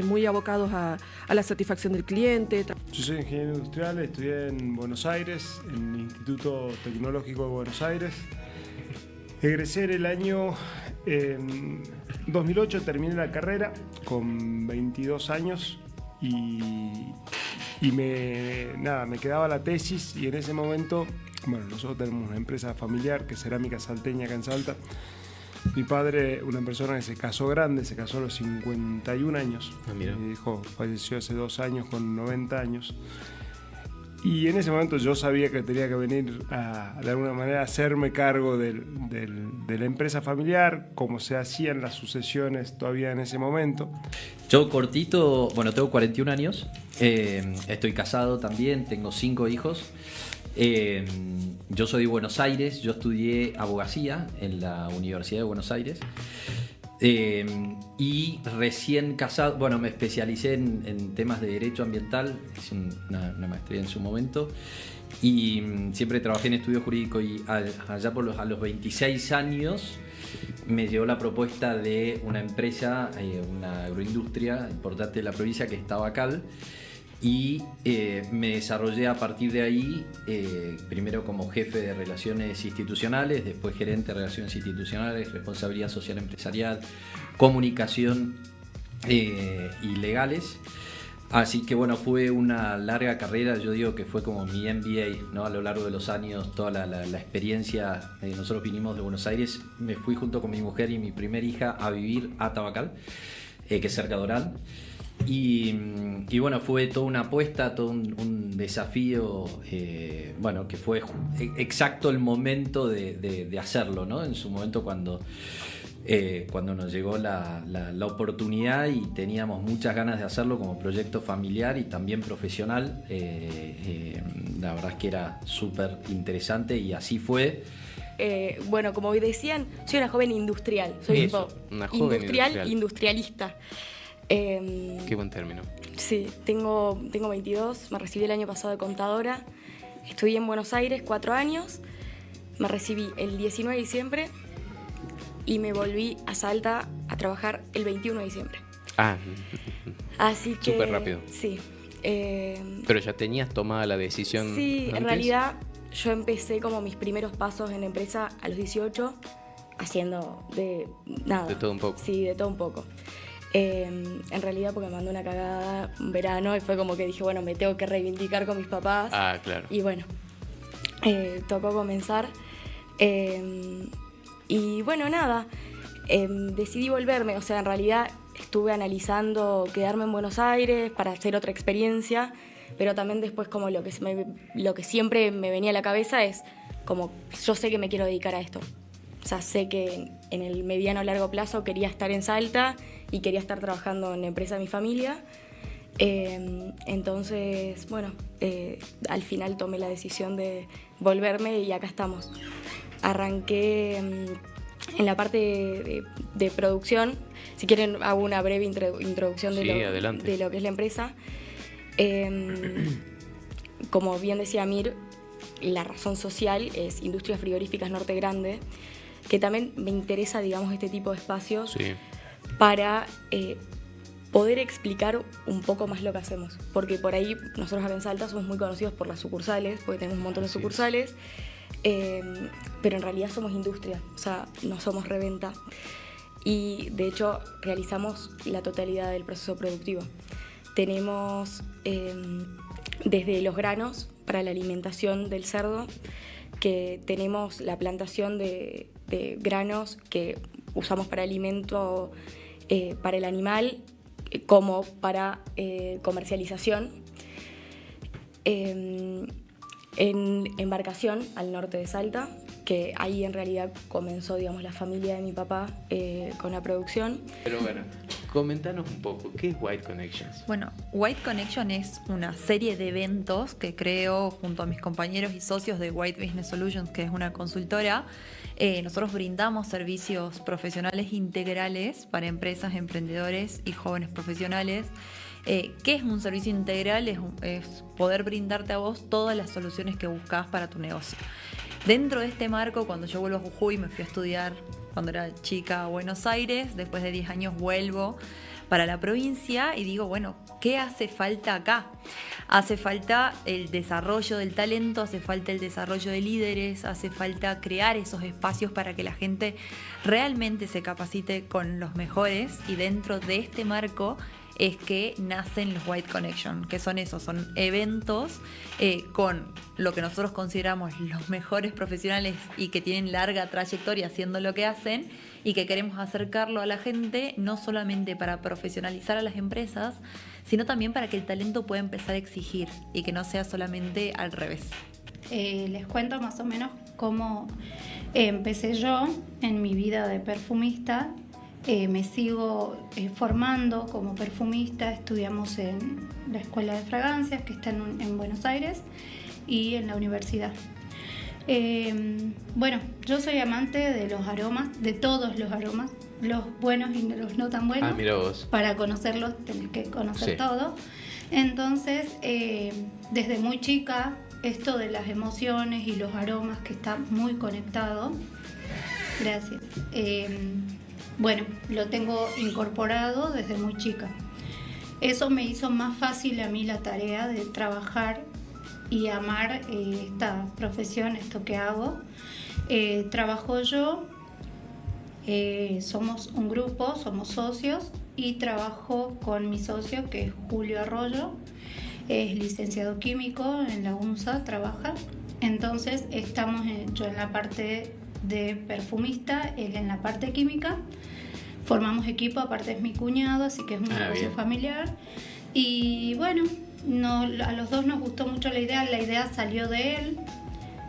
muy abocados a la satisfacción del cliente. Yo soy ingeniero industrial, estudié en Buenos Aires, en el Instituto Tecnológico de Buenos Aires. Egresé el año 2008, terminé la carrera con 22 años y me quedaba la tesis, y en ese momento, bueno, nosotros tenemos una empresa familiar que es Cerámica Salteña acá en Salta. Mi padre, una persona que se casó grande, se casó a los 51 años. Mi hijo falleció hace 2 años con 90 años. Y en ese momento yo sabía que tenía que venir de alguna manera a hacerme cargo de la empresa familiar, como se hacían las sucesiones todavía en ese momento. Yo cortito, bueno, tengo 41 años, estoy casado también, tengo 5 hijos. Yo soy de Buenos Aires, yo estudié abogacía en la Universidad de Buenos Aires. Y recién casado, bueno, me especialicé en temas de derecho ambiental, hice una maestría en su momento, y siempre trabajé en estudio jurídico, y allá a los 26 años me llegó la propuesta de una empresa, una agroindustria importante de la provincia, que es Tabacal, y me desarrollé a partir de ahí, primero como jefe de relaciones institucionales, después gerente de relaciones institucionales, responsabilidad social empresarial, comunicación y legales. Así que bueno, fue una larga carrera, yo digo que fue como mi MBA, ¿no? A lo largo de los años, toda la experiencia. Nosotros vinimos de Buenos Aires, me fui junto con mi mujer y mi primera hija a vivir a Tabacal, que es cerca de Orán. Y bueno, fue toda una apuesta, todo un desafío, bueno, que fue exacto el momento de hacerlo, ¿no? En su momento cuando nos llegó la oportunidad, y teníamos muchas ganas de hacerlo como proyecto familiar y también profesional. La verdad es que era súper interesante, y así fue. bueno, como decían, soy una joven industrial. Soy Eso, una joven industrialista. Qué buen término. Sí, tengo 22, me recibí el año pasado de contadora. Estudié en Buenos Aires 4 años. Me recibí el 19 de diciembre y me volví a Salta a trabajar el 21 de diciembre. Así que... Súper rápido. Sí. Pero ya tenías tomada la decisión. Sí, antes. En realidad yo empecé como mis primeros pasos en la empresa a los 18, haciendo de nada. De todo un poco. Sí, de todo un poco. En realidad porque me mandó una cagada un verano y fue como que dije, bueno, me tengo que reivindicar con mis papás. Claro. Y bueno, tocó comenzar. Y bueno, nada, decidí volverme, o sea, en realidad estuve analizando quedarme en Buenos Aires para hacer otra experiencia, pero también después como lo que siempre me venía a la cabeza es como yo sé que me quiero dedicar a esto. O sea, sé que en el mediano o largo plazo quería estar en Salta y quería estar trabajando en la empresa de mi familia. Entonces, bueno, al final tomé la decisión de volverme y acá estamos. Arranqué en la parte de producción. Si quieren hago una breve introducción de lo que es la empresa. Como bien decía Mir, la razón social es Industrias Frigoríficas Norte Grande, que también me interesa, digamos, este tipo de espacios para poder explicar un poco más lo que hacemos. Porque por ahí nosotros acá en Salta somos muy conocidos por las sucursales, porque tenemos un montón de sucursales. Pero en realidad somos industria, o sea, no somos reventa y de hecho realizamos la totalidad del proceso productivo. Tenemos desde los granos para la alimentación del cerdo, que tenemos la plantación de granos que usamos para alimento para el animal como para comercialización. En Embarcación, al norte de Salta, que ahí en realidad comenzó, digamos, la familia de mi papá con la producción. Pero bueno, comentanos un poco, ¿qué es White Connections? Bueno, White Connection es una serie de eventos que creo junto a mis compañeros y socios de White Business Solutions, que es una consultora. Nosotros brindamos servicios profesionales integrales para empresas, emprendedores y jóvenes profesionales. ¿Qué es un servicio integral? Es poder brindarte a vos todas las soluciones que buscás para tu negocio. Dentro de este marco, cuando yo vuelvo a Jujuy, me fui a estudiar cuando era chica a Buenos Aires, después de 10 años vuelvo para la provincia y digo, bueno, ¿qué hace falta acá? Hace falta el desarrollo del talento, hace falta el desarrollo de líderes, hace falta crear esos espacios para que la gente realmente se capacite con los mejores, y dentro de este marco es que nacen los White Connection, que son esos, son eventos con lo que nosotros consideramos los mejores profesionales y que tienen larga trayectoria haciendo lo que hacen, y que queremos acercarlo a la gente, no solamente para profesionalizar a las empresas, sino también para que el talento pueda empezar a exigir y que no sea solamente al revés. Les cuento más o menos cómo empecé yo en mi vida de perfumista. Me sigo formando como perfumista. Estudiamos en la Escuela de Fragancias, que está en Buenos Aires, y en la universidad. Bueno, yo soy amante de los aromas, de todos los aromas, los buenos y los no tan buenos. Mira vos. Para conocerlos tenés que conocer Sí. todo. Entonces, desde muy chica, esto de las emociones y los aromas, que está muy conectado. Gracias. Bueno, lo tengo incorporado desde muy chica. Eso me hizo más fácil a mí la tarea de trabajar y amar esta profesión, esto que hago. Trabajo yo, somos un grupo, somos socios, y trabajo con mi socio, que es Julio Arroyo. Es licenciado químico en la UNSA, trabaja. Entonces estamos yo en la parte de perfumista, él en la parte química. Formamos equipo, aparte es mi cuñado, así que es un negocio familiar. Y bueno, a los dos nos gustó mucho la idea salió de él,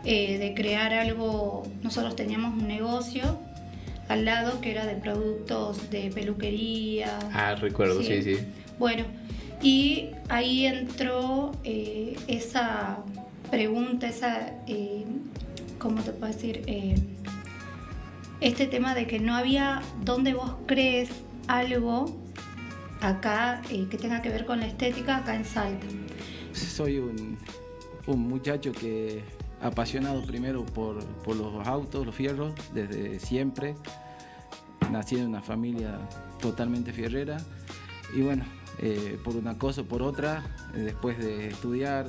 de crear algo. Nosotros teníamos un negocio al lado que era de productos de peluquería. Recuerdo, sí. Bueno, y ahí entró esa pregunta, ¿cómo te puedo decir? este tema de que no había donde vos crees algo acá que tenga que ver con la estética acá en Salta. Soy un muchacho que apasionado primero por los autos, los fierros, desde siempre. Nací en una familia totalmente fierrera y bueno, por una cosa o por otra, después de estudiar,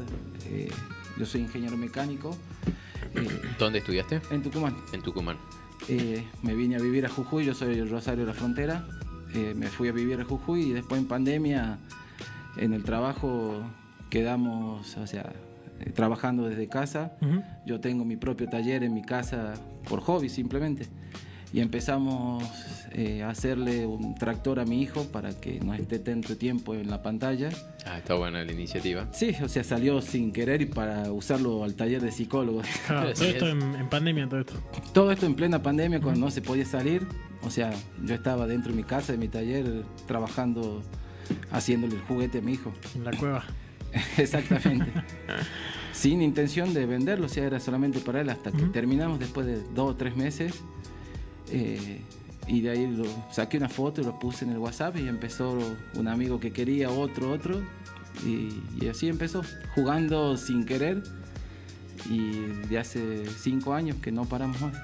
yo soy ingeniero mecánico. ¿Dónde estudiaste? En Tucumán. En Tucumán. Me vine a vivir a Jujuy, yo soy de Rosario de la Frontera. Me fui a vivir a Jujuy y después en pandemia, en el trabajo, quedamos, o sea, trabajando desde casa. Yo tengo mi propio taller en mi casa por hobby simplemente. Y empezamos a hacerle un tractor a mi hijo para que no esté tanto tiempo en la pantalla. Ah, está buena la iniciativa. Sí, o sea, salió sin querer y para usarlo al taller de psicólogo. Claro, todo esto en pandemia, todo esto. Todo esto en plena pandemia, cuando no se podía salir. O sea, yo estaba dentro de mi casa, de mi taller, trabajando, haciéndole el juguete a mi hijo. En la cueva. Exactamente. Sin intención de venderlo, o sea, era solamente para él, hasta que terminamos después de 2 o 3 meses. Y de ahí saqué una foto y lo puse en el WhatsApp y empezó un amigo que quería, otro, y así empezó, jugando sin querer, y de hace 5 años que no paramos más.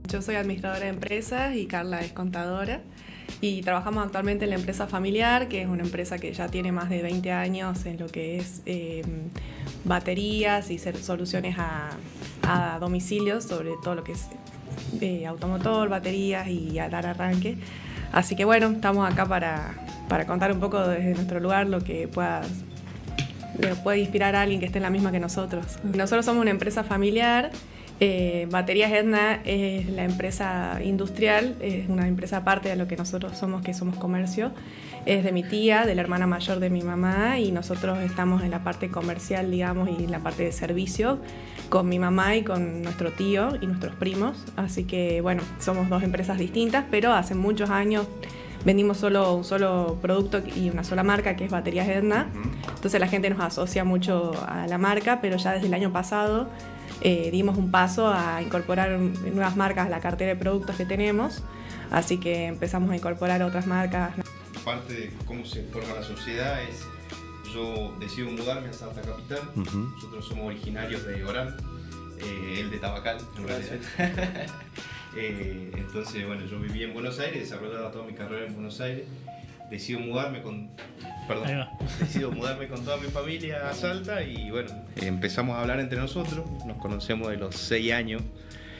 Yo soy administradora de empresas y Carla es contadora. Y trabajamos actualmente en la empresa familiar, que es una empresa que ya tiene más de 20 años en lo que es baterías y soluciones a domicilio, sobre todo lo que es automotor, baterías y a dar arranque. Así que bueno, estamos acá para contar un poco desde nuestro lugar lo que puede inspirar a alguien que esté en la misma que nosotros. Nosotros somos una empresa familiar. Baterías Edna es la empresa industrial, es una empresa aparte de lo que nosotros somos, que somos comercio. Es de mi tía, de la hermana mayor de mi mamá, y nosotros estamos en la parte comercial, digamos, y en la parte de servicio con mi mamá y con nuestro tío y nuestros primos. Así que bueno, somos 2 empresas distintas, pero hace muchos años vendimos un solo producto y una sola marca, que es Baterías Edna. Entonces la gente nos asocia mucho a la marca, pero ya desde el año pasado dimos un paso a incorporar nuevas marcas a la cartera de productos que tenemos, así que empezamos a incorporar otras marcas. Parte de cómo se forma la sociedad es, yo decido mudarme a Salta Capital. Nosotros somos originarios de Orán, él de Tabacal en realidad. Entonces bueno, yo viví en Buenos Aires, desarrollaba toda mi carrera en Buenos Aires. Decido mudarme con toda mi familia a Salta y bueno, empezamos a hablar entre nosotros, nos conocemos de los 6 años.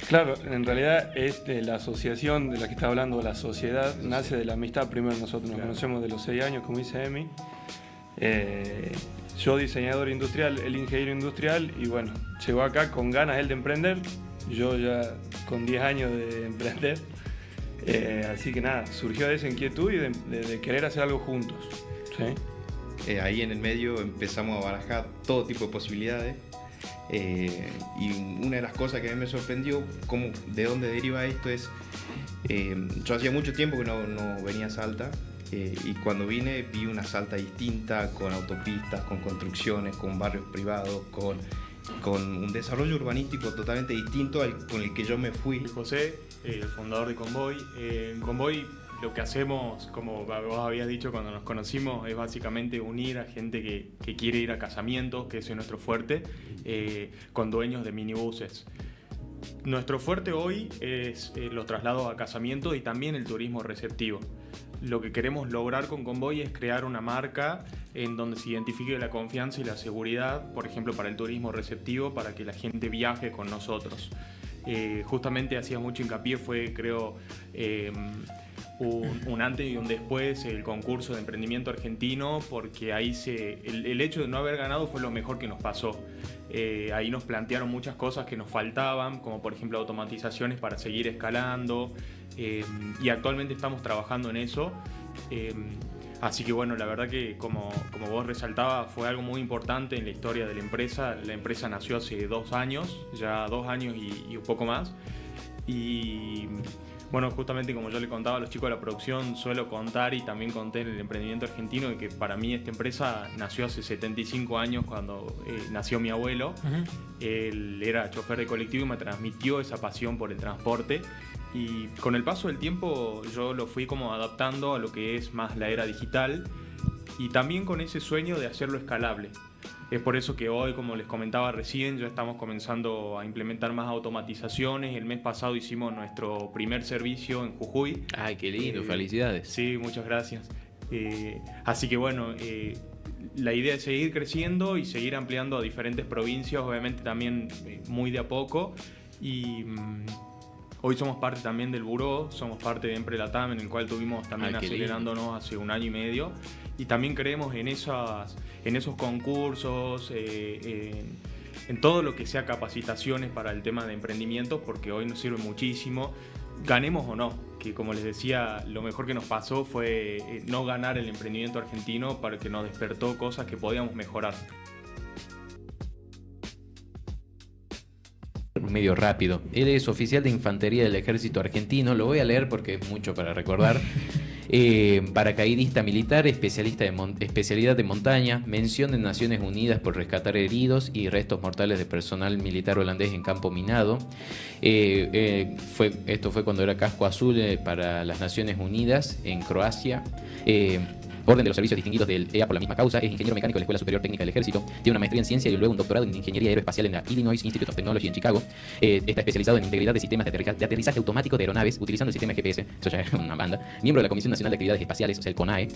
Claro, en realidad la asociación de la que está hablando, la sociedad, nace de la amistad primero. Nosotros nos conocemos de los 6 años, como dice Emi. Yo diseñador industrial, él ingeniero industrial, y bueno, llegó acá con ganas él de emprender, yo ya con 10 años de emprender. Así que nada, surgió de esa inquietud y de querer hacer algo juntos. ¿Sí? Ahí en el medio empezamos a barajar todo tipo de posibilidades. Y una de las cosas que a mí me sorprendió, de dónde deriva esto, es yo hacía mucho tiempo que no venía a Salta, y cuando vine vi una Salta distinta, con autopistas, con construcciones, con barrios privados, con un desarrollo urbanístico totalmente distinto al con el que yo me fui. José, el fundador de Convoy. En Convoy lo que hacemos, como vos habías dicho cuando nos conocimos, es básicamente unir a gente que quiere ir a casamientos, que ese es nuestro fuerte, con dueños de minibuses. Nuestro fuerte hoy es los traslados a casamientos y también el turismo receptivo. Lo que queremos lograr con Convoy es crear una marca en donde se identifique la confianza y la seguridad, por ejemplo, para el turismo receptivo, para que la gente viaje con nosotros. Justamente hacía mucho hincapié, fue creo un antes y un después el concurso de emprendimiento argentino, porque ahí el hecho de no haber ganado fue lo mejor que nos pasó. Ahí nos plantearon muchas cosas que nos faltaban, como por ejemplo automatizaciones para seguir escalando, y actualmente estamos trabajando en eso. Así que bueno, la verdad que como vos resaltabas, fue algo muy importante en la historia de la empresa. La empresa nació hace 2 años, ya 2 años y un poco más. Y bueno, justamente como yo le contaba a los chicos de la producción, suelo contar y también conté en el emprendimiento argentino de que para mí esta empresa nació hace 75 años cuando nació mi abuelo. Él era chofer de colectivo y me transmitió esa pasión por el transporte. Y con el paso del tiempo yo lo fui como adaptando a lo que es más la era digital y también con ese sueño de hacerlo escalable. Es por eso que hoy, como les comentaba recién, ya estamos comenzando a implementar más automatizaciones. El mes pasado hicimos nuestro primer servicio en Jujuy. ¡Ay, qué lindo! ¡Felicidades! Sí, muchas gracias. Así que bueno, la idea es seguir creciendo y seguir ampliando a diferentes provincias, obviamente también muy de a poco. Y hoy somos parte también del buró, somos parte de Emprelatam, en el cual tuvimos también acelerándonos hace 1 año y medio. Y también creemos en esos concursos, en todo lo que sea capacitaciones para el tema de emprendimiento, porque hoy nos sirve muchísimo, ganemos o no, que como les decía, lo mejor que nos pasó fue no ganar el emprendimiento argentino, para que nos despertó cosas que podíamos mejorar. Medio rápido. Él es oficial de infantería del ejército argentino, lo voy a leer porque es mucho para recordar. Paracaidista militar, especialidad de montaña, mención de Naciones Unidas por rescatar heridos y restos mortales de personal militar holandés en campo minado. Esto fue cuando era casco azul para las Naciones Unidas en Croacia. Orden de los servicios distinguidos del EA por la misma causa. Es ingeniero mecánico de la Escuela Superior Técnica del Ejército. Tiene una maestría en ciencia y luego un doctorado en ingeniería aeroespacial en la Illinois Institute of Technology en Chicago. Está especializado en integridad de sistemas de aterrizaje automático de aeronaves utilizando el sistema GPS. Eso ya es una banda. Miembro de la Comisión Nacional de Actividades Espaciales, o sea, el CONAE.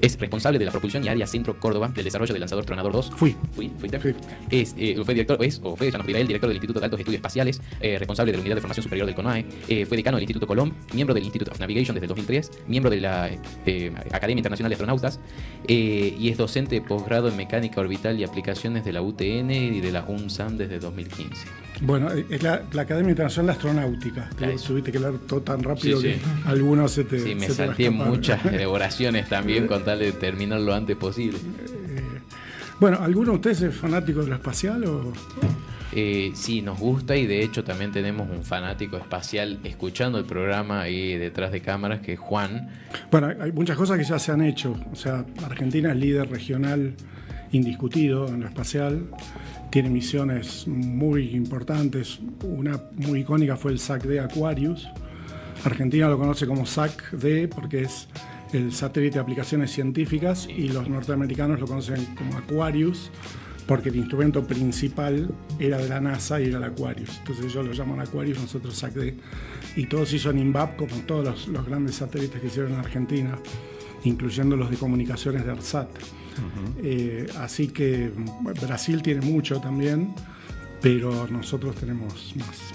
Es responsable de la propulsión y área Centro Córdoba del desarrollo del lanzador Tronador 2. ¿Fuiste? Fue director, ya nos dirá el director del Instituto de Altos Estudios Espaciales, responsable de la Unidad de Formación Superior del CONAE. Fue decano del Instituto Colón, miembro del Institute of Navigation desde el 2003, miembro de la Academia Internacional de Astronautas. Y es docente de posgrado en mecánica orbital y aplicaciones de la UTN y de la UNSAM desde 2015. Bueno, es la Academia Internacional de Astronáutica. Tuviste que leer todo tan rápido que algunos se te... Sí, me salté muchas elaboraciones también con tal de terminar lo antes posible. Bueno, ¿alguno de ustedes es fanático de lo espacial o...? Sí, nos gusta, y de hecho también tenemos un fanático espacial escuchando el programa ahí detrás de cámaras, que es Juan. Bueno, hay muchas cosas que ya se han hecho. O sea, Argentina es líder regional indiscutido en lo espacial. Tiene misiones muy importantes. Una muy icónica fue el SAC-D Aquarius. Argentina lo conoce como SAC-D porque es el satélite de aplicaciones científicas, y los norteamericanos lo conocen como Aquarius porque el instrumento principal era de la NASA y era el Aquarius. Entonces ellos lo llaman Aquarius, nosotros SAC-D. Y todo se hizo en INVAP, como todos los grandes satélites que hicieron en Argentina, incluyendo los de comunicaciones de ARSAT. Así que Brasil tiene mucho también, pero nosotros tenemos más.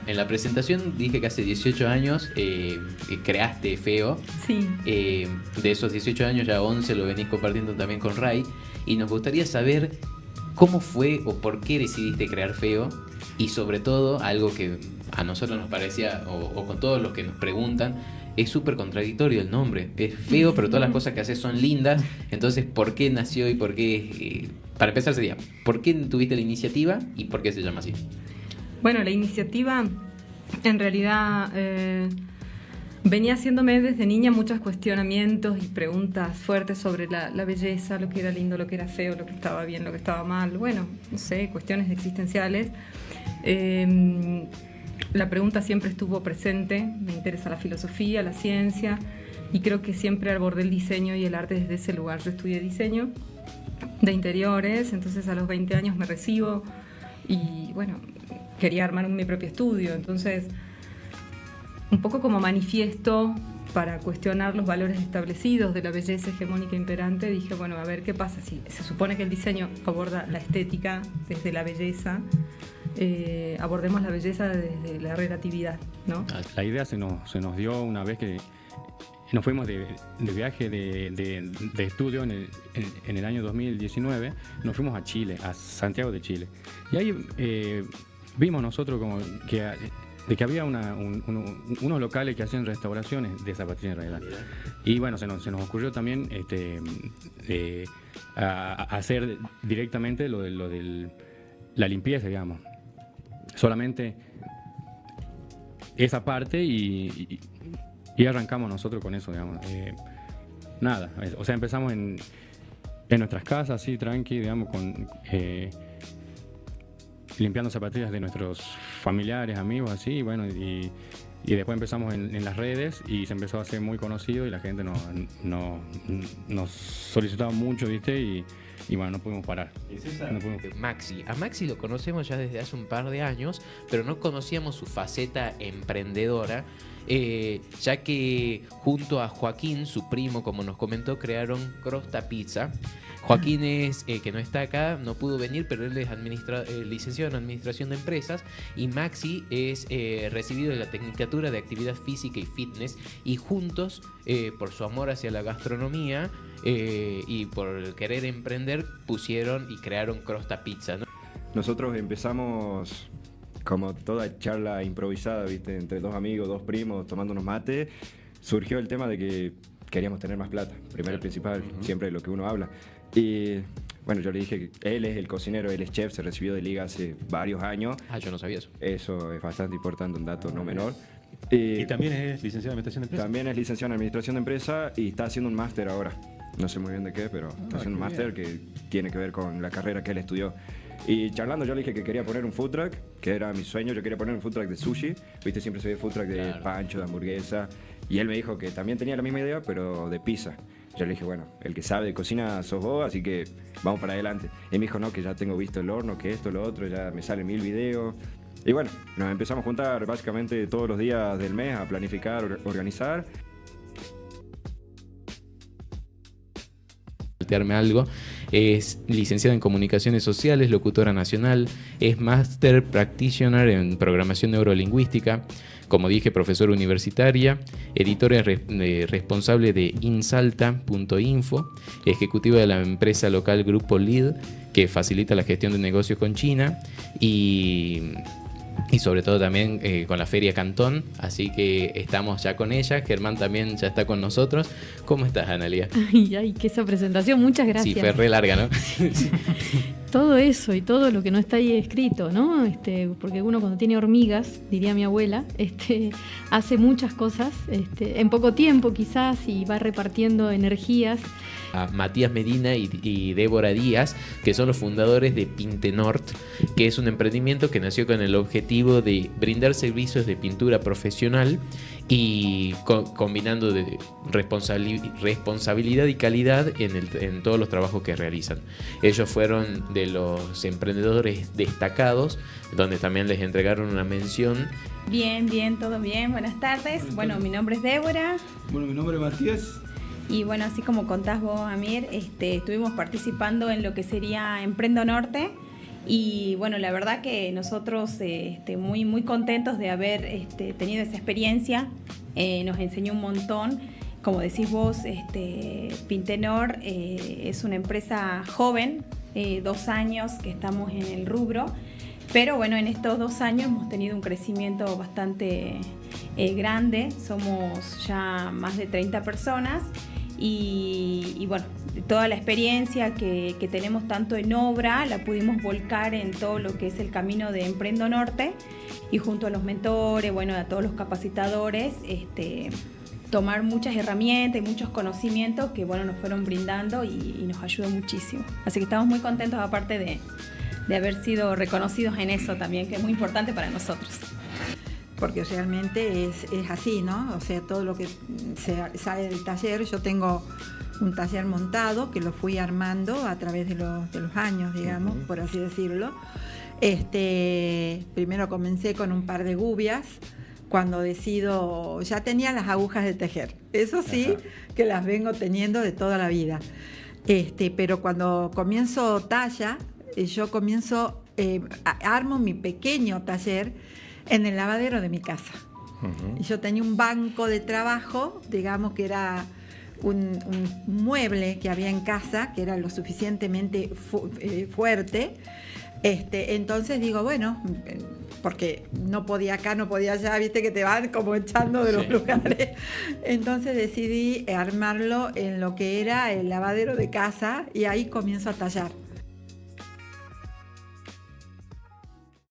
En la presentación dije que hace 18 años creaste FEO. Sí. De esos 18 años ya 11 lo venís compartiendo también con Ray. Y nos gustaría saber cómo fue o por qué decidiste crear FEO. Y sobre todo, algo que a nosotros nos parecía, o con todos los que nos preguntan, es súper contradictorio el nombre. Es feo, pero todas las cosas que haces son lindas. Entonces, ¿por qué nació y por qué? Para empezar sería, ¿por qué tuviste la iniciativa y por qué se llama así? Bueno, la iniciativa en realidad venía haciéndome desde niña muchos cuestionamientos y preguntas fuertes sobre la belleza, lo que era lindo, lo que era feo, lo que estaba bien, lo que estaba mal. Bueno, no sé, cuestiones existenciales. La pregunta siempre estuvo presente. Me interesa la filosofía, la ciencia, y creo que siempre abordé el diseño y el arte desde ese lugar. Yo estudié diseño de interiores, entonces a los 20 años me recibo y bueno, quería armar mi propio estudio. Entonces, un poco como manifiesto para cuestionar los valores establecidos de la belleza hegemónica imperante, dije, bueno, a ver qué pasa si se supone que el diseño aborda la estética desde la belleza. Abordemos la belleza desde la relatividad, ¿no? La idea se nos dio una vez que nos fuimos de viaje de estudio en el año 2019. Nos fuimos a Chile, a Santiago de Chile, y ahí vimos nosotros como que había unos locales que hacían restauraciones de zapatillas en realidad. Y bueno, se nos ocurrió también hacer directamente lo de la limpieza, digamos. Solamente esa parte y arrancamos nosotros con eso, digamos. Nada, o sea, empezamos en nuestras casas, así, tranqui, digamos, limpiando zapatillas de nuestros familiares, amigos, así, y bueno, y después empezamos en las redes y se empezó a hacer muy conocido y la gente nos solicitaba mucho, ¿viste? Y bueno, no pudimos parar. Maxi. A Maxi lo conocemos ya desde hace un par de años, pero no conocíamos su faceta emprendedora, ya que junto a Joaquín, su primo, como nos comentó, crearon Crosta Pizza. Joaquín que no está acá, no pudo venir, pero él es licenciado en Administración de Empresas, y Maxi es recibido de la Tecnicatura de Actividad Física y Fitness, y juntos, por su amor hacia la gastronomía y por querer emprender, pusieron y crearon Crosta Pizza, ¿no? Nosotros empezamos como toda charla improvisada, ¿viste? Entre dos amigos, dos primos, tomando unos mates, surgió el tema de que queríamos tener más plata, primero y principal, siempre lo que uno habla. Y bueno, yo le dije que él es el cocinero, él es chef, se recibió de liga hace varios años. Yo no sabía eso. Eso es bastante importante, un dato no menor. ¿Y también es licenciado en Administración de Empresas? También es licenciado en Administración de Empresas y está haciendo un máster ahora. No sé muy bien de qué, pero está haciendo un máster que tiene que ver con la carrera que él estudió. Y charlando yo le dije que quería poner un food truck, que era mi sueño. Yo quería poner un food truck de sushi. Viste, siempre se ve food truck de pancho, de hamburguesa. Y él me dijo que también tenía la misma idea, pero de pizza. Yo le dije, bueno, el que sabe de cocina sos vos, así que vamos para adelante. Y me dijo, no, que ya tengo visto el horno, que esto, lo otro, ya me salen 1000 videos. Y bueno, nos empezamos a juntar básicamente todos los días del mes a planificar, organizar. Algo. Es licenciada en Comunicaciones Sociales, locutora nacional, es Master Practitioner en Programación Neurolingüística, como dije, profesora universitaria, editora responsable de insalta.info, ejecutiva de la empresa local Grupo Lead, que facilita la gestión de negocios con China, y sobre todo también con la Feria Cantón, así que estamos ya con ella. Germán también ya está con nosotros. ¿Cómo estás, Analia? Ay, qué esa presentación, muchas gracias. Sí, fue re larga, ¿no? Todo eso y todo lo que no está ahí escrito, ¿no? Porque uno cuando tiene hormigas, diría mi abuela, hace muchas cosas en poco tiempo quizás, y va repartiendo energías. A Matías Medina y Débora Díaz, que son los fundadores de Pintenort, que es un emprendimiento que nació con el objetivo de brindar servicios de pintura profesional y combinando de responsabilidad y calidad en todos los trabajos que realizan. Ellos fueron de los emprendedores destacados, donde también les entregaron una mención. Bien, todo bien. Buenas tardes. Bueno, mi nombre es Débora. Bueno, mi nombre es Matías. Y bueno, así como contás vos, Amir, estuvimos participando en lo que sería Emprendo Norte. Y bueno, la verdad que nosotros muy, muy contentos de haber tenido esa experiencia. Nos enseñó un montón. Como decís vos, Pintenor es una empresa joven, 2 años que estamos en el rubro. Pero bueno, en estos 2 años hemos tenido un crecimiento bastante grande. Somos ya más de 30 personas. Y bueno, toda la experiencia que tenemos tanto en obra la pudimos volcar en todo lo que es el camino de Emprendo Norte, y junto a los mentores, bueno, a todos los capacitadores, tomar muchas herramientas y muchos conocimientos que bueno, nos fueron brindando y nos ayudó muchísimo. Así que estamos muy contentos, aparte de haber sido reconocidos en eso también, que es muy importante para nosotros. Porque realmente es así, ¿no? O sea, todo lo que sale del taller, yo tengo un taller montado que lo fui armando a través de los años, digamos, por así decirlo. Primero comencé con un par de gubias, cuando decido, ya tenía las agujas de tejer, eso sí, que las vengo teniendo de toda la vida. Pero cuando comienzo talla, armo mi pequeño taller en el lavadero de mi casa. Y yo tenía un banco de trabajo, digamos que era un mueble que había en casa, que era lo suficientemente fuerte. Entonces digo, bueno, porque no podía acá, no podía allá, viste que te van como echando de los lugares. Entonces decidí armarlo en lo que era el lavadero de casa, y ahí comienzo a tallar.